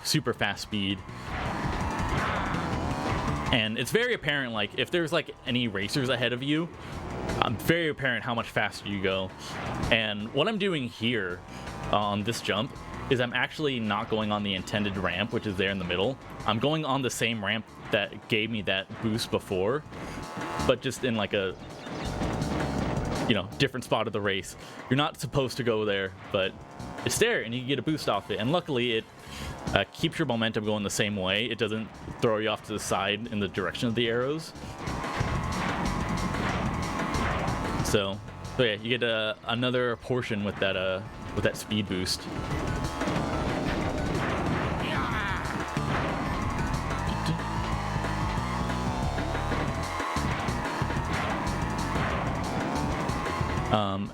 super fast speed. And it's very apparent, like if there's like any racers ahead of you, very apparent how much faster you go. And what I'm doing here on this jump is I'm actually not going on the intended ramp, which is there in the middle. I'm going on the same ramp that gave me that boost before, but just in like a different spot of the race. You're not supposed to go there, but it's there and you get a boost off it. And luckily it keeps your momentum going the same way. It doesn't throw you off to the side in the direction of the arrows. So yeah, you get another portion with that speed boost.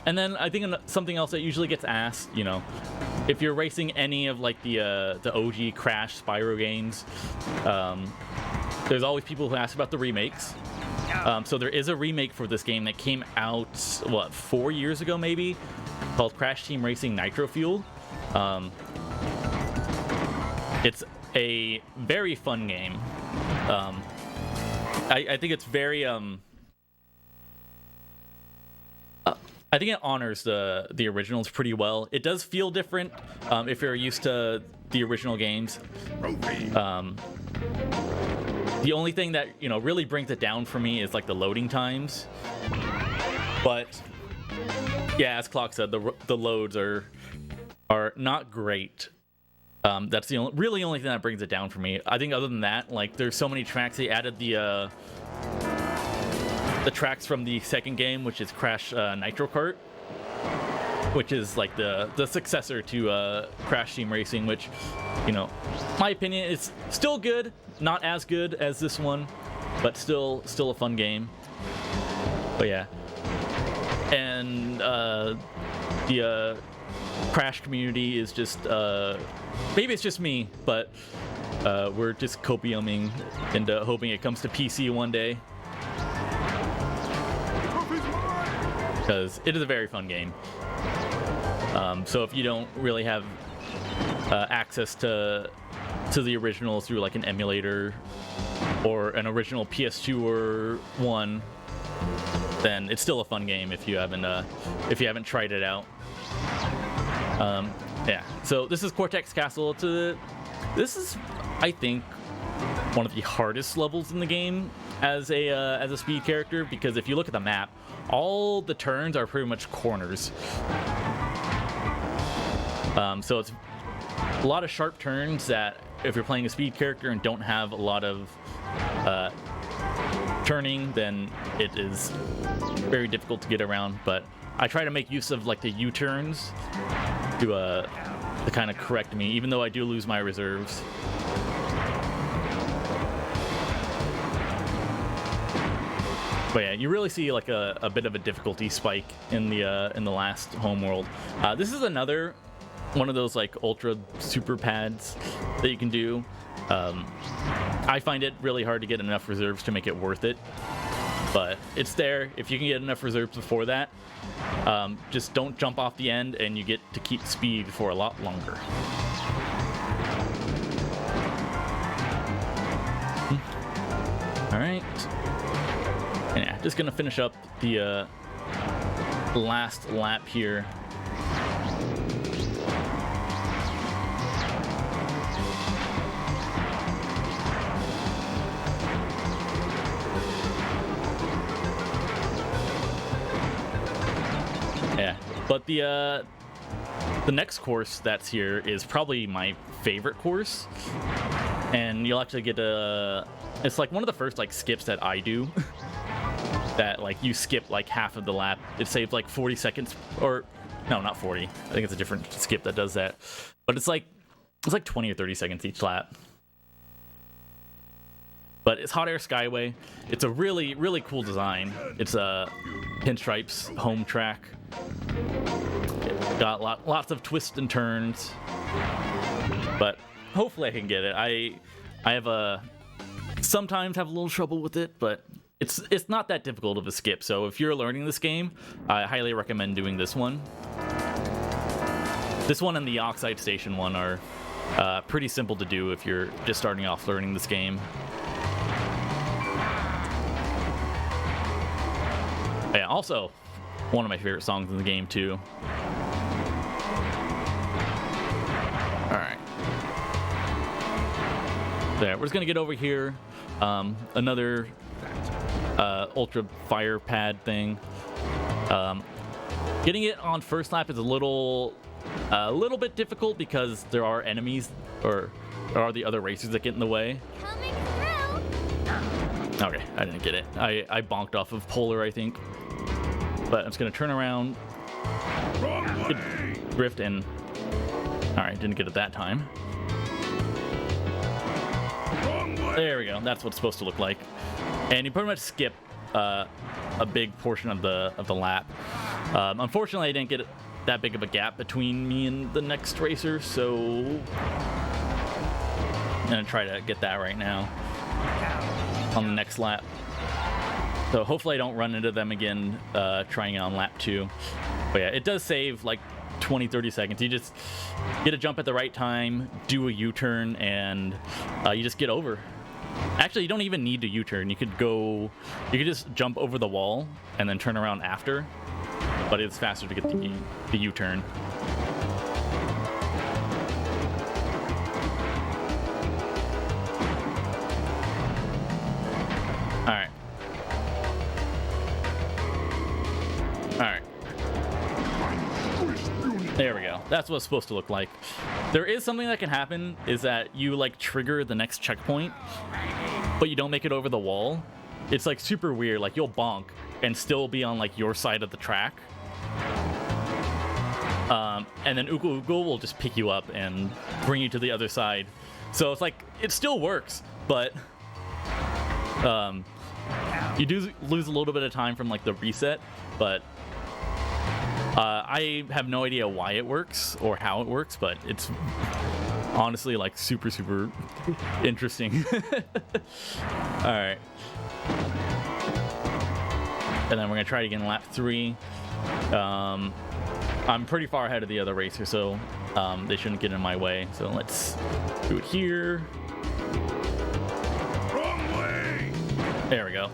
And then I think something else that usually gets asked, if you're racing any of like the OG Crash Spyro games, there's always people who ask about the remakes. So there is a remake for this game that came out 4 years ago maybe, called Crash Team Racing Nitro Fuel. It's a very fun game. I think it's very I think it honors the originals pretty well. It does feel different if you're used to the original games. The only thing that, you know, really brings it down for me is like the loading times. But yeah, as Clock said, the loads are not great. That's the only thing that brings it down for me. I think other than that, like, there's so many tracks. They added the tracks from the second game, which is Crash Nitro Kart, which is like the successor to Crash Team Racing, which, you know, my opinion, is still good, not as good as this one, but still a fun game. But yeah, and the Crash community is just maybe it's just me, but we're just copiuming and hoping it comes to PC one day, because it is a very fun game. So if you don't really have access to the original through like an emulator or an original PS2 or one, then it's still a fun game if you haven't tried it out. Yeah. So this is Cortex Castle. This is, I think, one of the hardest levels in the game as a speed character, because if you look at the map, all the turns are pretty much corners. So it's a lot of sharp turns that, if you're playing a speed character and don't have a lot of turning, then it is very difficult to get around. But I try to make use of like the U-turns to kind of correct me, even though I do lose my reserves. But yeah, you really see like a bit of a difficulty spike in the last homeworld. This is another one of those like ultra super pads that you can do. I find it really hard to get enough reserves to make it worth it, but it's there. If you can get enough reserves before that, just don't jump off the end and you get to keep speed for a lot longer. All right. Yeah, just gonna finish up the last lap here. Yeah, but the next course that's here is probably my favorite course, and you'll actually get it's like one of the first like skips that I do. That like you skip like half of the lap. It saves like 40 seconds, or no, not 40. I think it's a different skip that does that. But it's like 20 or 30 seconds each lap. But it's Hot Air Skyway. It's a really, really cool design. It's a Pinstripes home track. Got lots of twists and turns. But hopefully I can get it. I have sometimes have a little trouble with it, but it's not that difficult of a skip. So if you're learning this game, I highly recommend doing this one. This one and the Oxide Station one are pretty simple to do if you're just starting off learning this game. Yeah, also one of my favorite songs in the game too. Alright. There, we're just gonna get over here. Another ultra fire pad thing. Getting it on first lap is a little bit difficult because there are enemies, or there are the other racers that get in the way. Okay, I didn't get it. I bonked off of Polar, I think. But I'm just gonna turn around, drift, and alright, didn't get it that time. There we go. That's what it's supposed to look like. And you pretty much skip a big portion of the lap. Unfortunately, I didn't get that big of a gap between me and the next racer, so I'm gonna try to get that right now on the next lap. So hopefully I don't run into them again trying it on lap 2. But yeah, it does save like 20-30 seconds. You just get a jump at the right time, do a U-turn, and you just get over. Actually, you don't even need to U-turn. You could just jump over the wall and then turn around after, but it's faster to get the U-turn. There we go. That's what it's supposed to look like. There is something that can happen, is that you like trigger the next checkpoint, but you don't make it over the wall. It's like super weird. Like you'll bonk and still be on like your side of the track. And then Ugo will just pick you up and bring you to the other side. So it's like, it still works, but you do lose a little bit of time from like the reset, but I have no idea why it works or how it works, but it's honestly like super interesting. All right. And then we're gonna try it again lap 3. I'm pretty far ahead of the other racer, so they shouldn't get in my way. So let's do it here. Wrong way. There we go.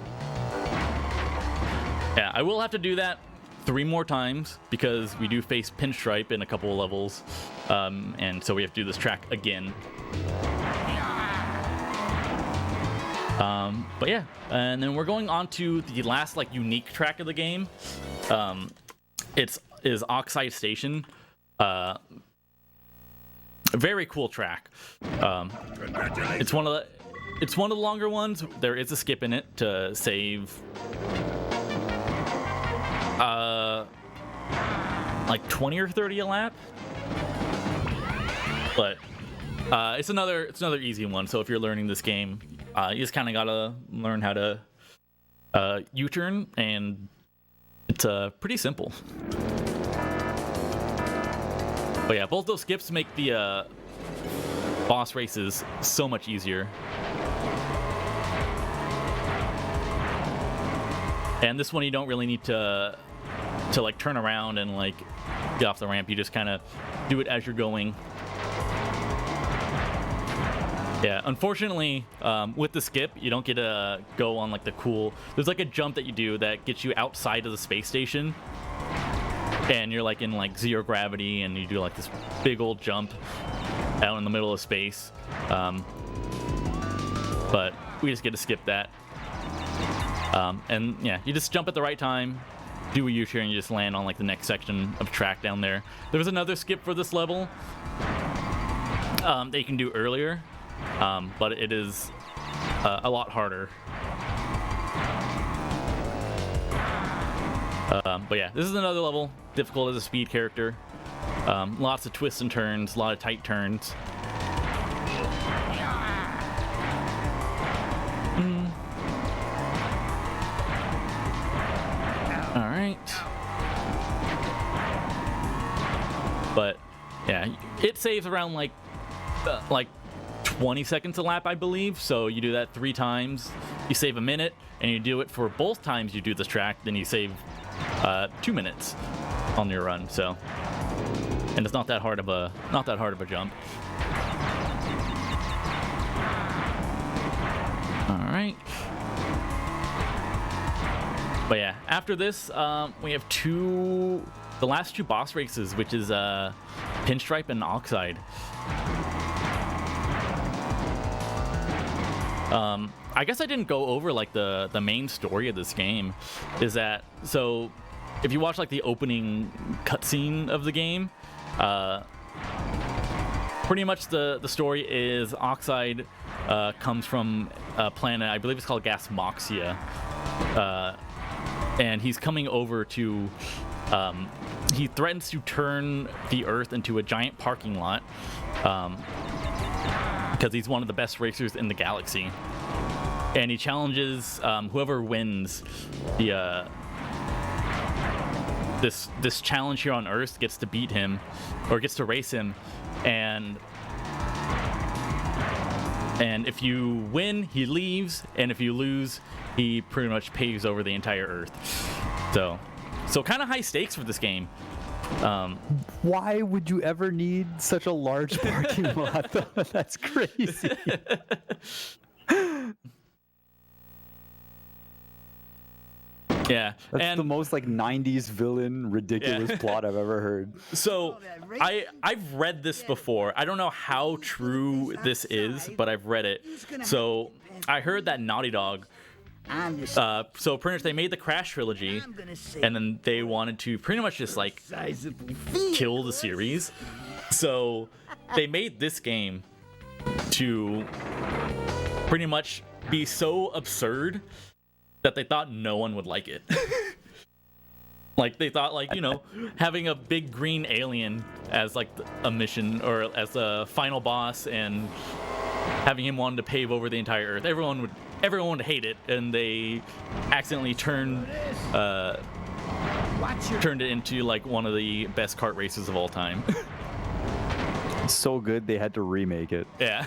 Yeah, I will have to do that 3 more times because we do face Pinstripe in a couple of levels, and so we have to do this track again. But yeah, and then we're going on to the last like unique track of the game. Is Oxide Station. A very cool track. It's one of the longer ones. There is a skip in it to save like 20 or 30 a lap. But it's another easy one. So if you're learning this game, you just kind of gotta learn how to U-turn, and it's pretty simple. But yeah, both those skips make the boss races so much easier. And this one you don't really need to like turn around and like get off the ramp. You just kind of do it as you're going. Yeah, unfortunately, with the skip, you don't get to go on like the cool... There's like a jump that you do that gets you outside of the space station. And you're like in like 0 gravity, and you do like this big old jump out in the middle of space. But we just get to skip that. And yeah, you just jump at the right time, do a U-turn, and you just land on like the next section of track down there. There was another skip for this level that you can do earlier, but it is a lot harder. But yeah, this is another level, difficult as a speed character. Lots of twists and turns, a lot of tight turns. All right. But yeah, it saves around like 20 seconds a lap, I believe. So you do that 3 times, you save a minute, and you do it for both times you do this track, then you save 2 minutes on your run. So, and it's not that hard of a jump. All right. But yeah, after this, we have the last 2 boss races, which is Pinstripe and Oxide. I guess I didn't go over like the main story of this game. Is that so? If you watch like the opening cutscene of the game, pretty much the story is Oxide comes from a planet, I believe it's called Gasmoxia, and he's coming over to. He threatens to turn the Earth into a giant parking lot because he's one of the best racers in the galaxy. And he challenges whoever wins the this challenge here on Earth gets to beat him, or gets to race him, and if you win, he leaves, and if you lose, he pretty much paves over the entire Earth. So kind of high stakes for this game. Why would you ever need such a large parking lot, though? That's crazy. Yeah, that's the most like 90s villain ridiculous plot I've ever heard. So I've read this before. I don't know how true this is, but I've read it. So I heard that Naughty Dog So pretty much they made the Crash trilogy, and then they wanted to pretty much just like kill the series. So they made this game to pretty much be so absurd that they thought no one would like it. Like they thought, like, you know, having a big green alien as like a mission or as a final boss and having him wanting to pave over the entire Earth, everyone would hate it, and they accidentally turned it into like one of the best kart races of all time. It's so good they had to remake it. Yeah.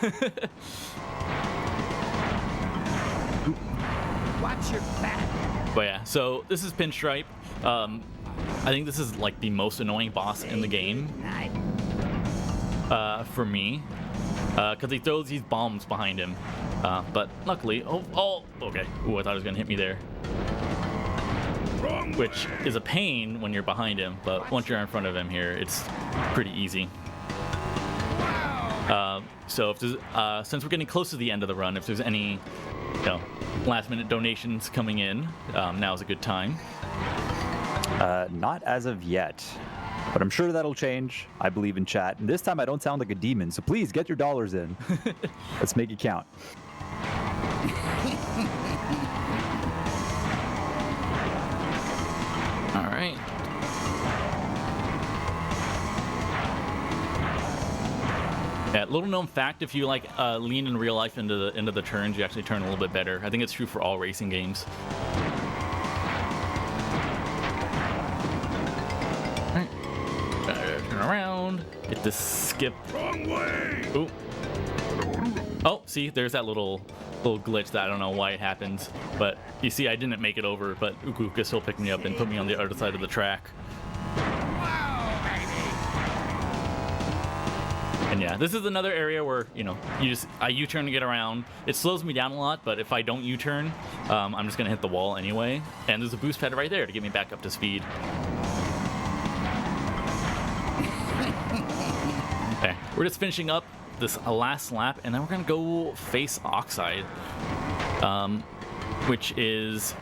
Watch your back. But yeah, so this is Pinstripe. I think this is like the most annoying boss in the game for me, because he throws these bombs behind him. But luckily, okay. Ooh, I thought he was gonna hit me there. Which is a pain when you're behind him, but once you're in front of him here, it's pretty easy. So if there's, since we're getting close to the end of the run, if there's any, you know, last-minute donations coming in, now's a good time. Not as of yet, but I'm sure that'll change. I believe in chat, and this time I don't sound like a demon, so please get your dollars in. Let's make it count. All right. Yeah, little known fact: if you like lean in real life into the turns, you actually turn a little bit better. I think it's true for all racing games. All right. Turn around. Get this skip. Wrong way. Ooh. Oh, see, there's that little glitch that I don't know why it happens, but you see, I didn't make it over, but Ukuka still picked me up and put me on the other side of the track. And yeah, this is another area where, you know, I U-turn to get around. It slows me down a lot, but if I don't U-turn, I'm just gonna hit the wall anyway. And there's a boost pad right there to get me back up to speed. Okay, we're just finishing up this last lap, and then we're gonna go face Oxide, which is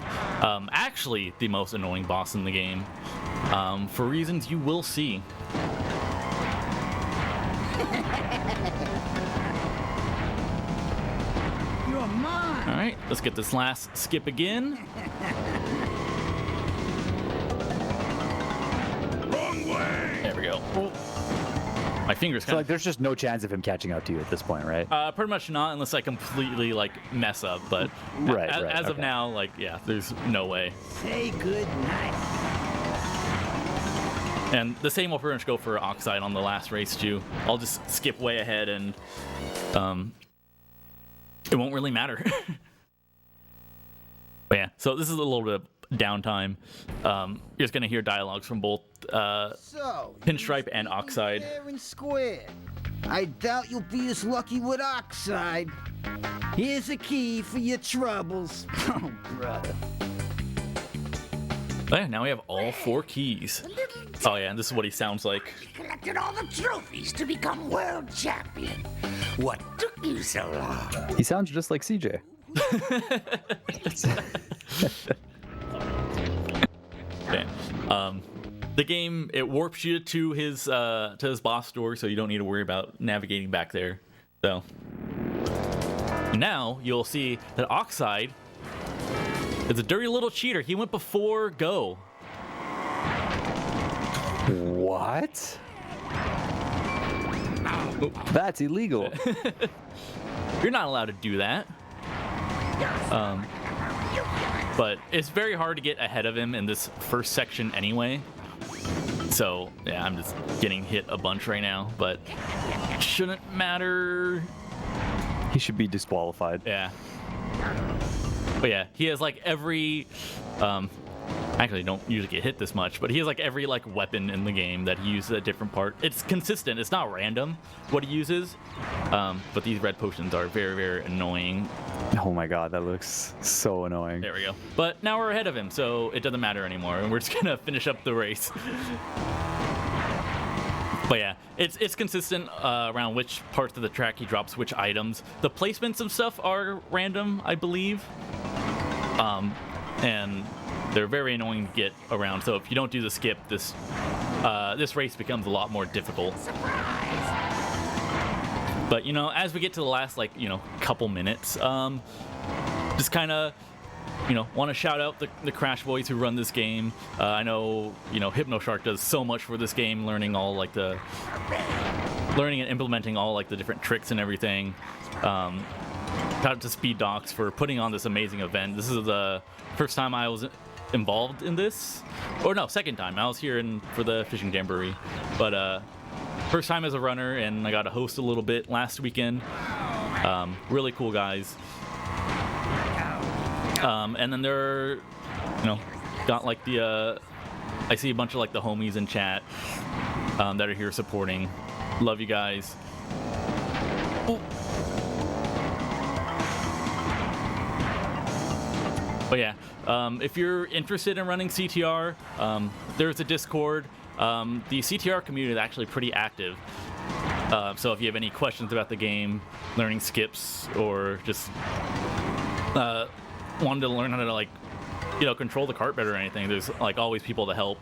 actually the most annoying boss in the game, for reasons you will see. You're mine. All right, let's get this last skip again. Wrong way. There we go. Oh. My fingers So kind like, there's just no chance of him catching up to you at this point, right? pretty much not, unless I completely like mess up. But Right, as of okay. now, like, yeah, there's no way. Say good night. And the same will pretty much go for Oxide on the last race too. I'll just skip way ahead, and it won't really matter. But yeah, so this is a little bit of downtime. You're just gonna hear dialogues from both So, Pinstripe and Oxide. fair and square. I doubt you'll be as lucky with Oxide. Here's a key for your troubles. Oh, brother. Oh yeah, now we have all 4 keys. Oh yeah, and this is what he sounds like. Collected all the trophies to become world champion. What took you so long? He sounds just like CJ. Okay. The game, it warps you to his boss door, so you don't need to worry about navigating back there. So now you'll see that Oxide is a dirty little cheater. He went before Go. What? That's illegal. You're not allowed to do that. But it's very hard to get ahead of him in this first section anyway. So yeah, I'm just getting hit a bunch right now, but shouldn't matter. He should be disqualified. Yeah. But yeah, he has like every actually don't usually get hit this much, but he has like every like weapon in the game that he uses at different part. It's consistent, it's not random what he uses. But these red potions are very, very annoying. Oh my god, that looks so annoying. There we go. But now we're ahead of him, so it doesn't matter anymore, and we're just gonna finish up the race. But yeah, it's consistent around which parts of the track he drops which items. The placements of stuff are random, I believe. and they're very annoying to get around. So if you don't do the skip, this race becomes a lot more difficult. But as we get to the last couple minutes, just kind of want to shout out the Crash Boys who run this game. I know HypnoShark does so much for this game, learning and implementing all the different tricks and everything. Shout out to Speed Docs for putting on this amazing event. This is the first time I was involved in this, or no, second time. I was here for the fishing jamboree, but first time as a runner, and I got to host a little bit last weekend. Really cool guys. And then they're, got I see a bunch of the homies in chat that are here supporting. Love you guys. Ooh. But yeah, if you're interested in running CTR, there's a Discord. The CTR community is actually pretty active. So if you have any questions about the game, learning skips, or just wanted to learn how to control the cart better or anything, there's always people to help.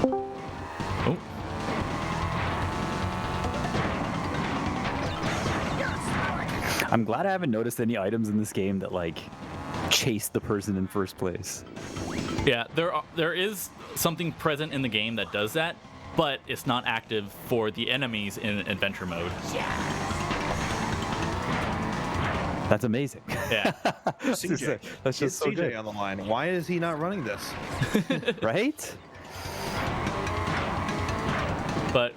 Oh. I'm glad I haven't noticed any items in this game that chase the person in first place. Yeah, there is something present in the game that does that, but it's not active for the enemies in adventure mode. That's amazing. Yeah. CJ, that's just so CJ good. on the line. Why is he not running this? Right? But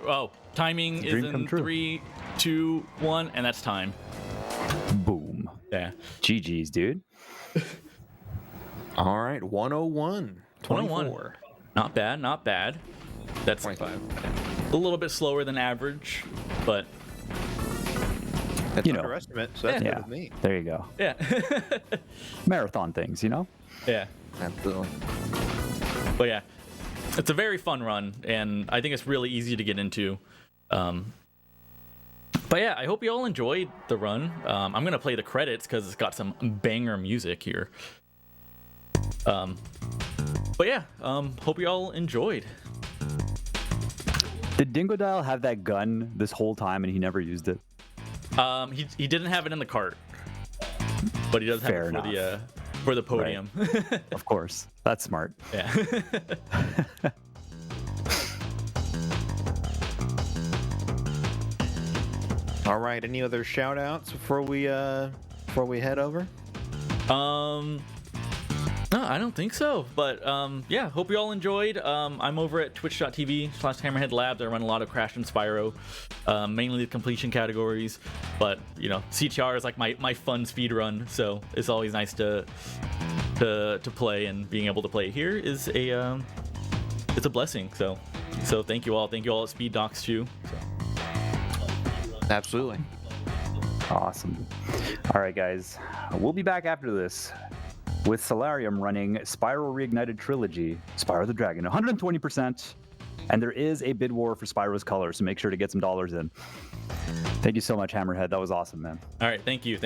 timing is in true. 3, 2, 1, and that's time. Boom. Yeah. GG's, dude. All right, 101. 24. Not bad, not bad. That's 25. a little bit slower than average, but That's underestimate, so that's good with me. There you go. yeah. Marathon things, Yeah. Absolutely. But yeah, it's a very fun run, and I think it's really easy to get into. But yeah, I hope you all enjoyed the run. I'm going to play the credits because it's got some banger music here. But yeah, hope you all enjoyed. Did Dingodile have that gun this whole time and he never used it? He didn't have it in the cart, but he does have it for the podium. Right. Of course, that's smart. Yeah. All right, any other shout outs before we head over? No, I don't think so. But yeah, hope you all enjoyed. I'm over at twitch.tv/HammerHeadLabs. I run a lot of Crash and Spyro, mainly the completion categories. But CTR is my fun speed run, so it's always nice to play, and being able to play here is it's a blessing. So thank you all. Thank you all at Speed Docs too. So. Absolutely. Awesome. All right, guys, we'll be back after this with Solarium running Spyro Reignited Trilogy, Spyro the Dragon, 120%. And there is a bid war for Spyro's color, so make sure to get some dollars in. Thank you so much, Hammerhead. That was awesome, man. All right, thank you.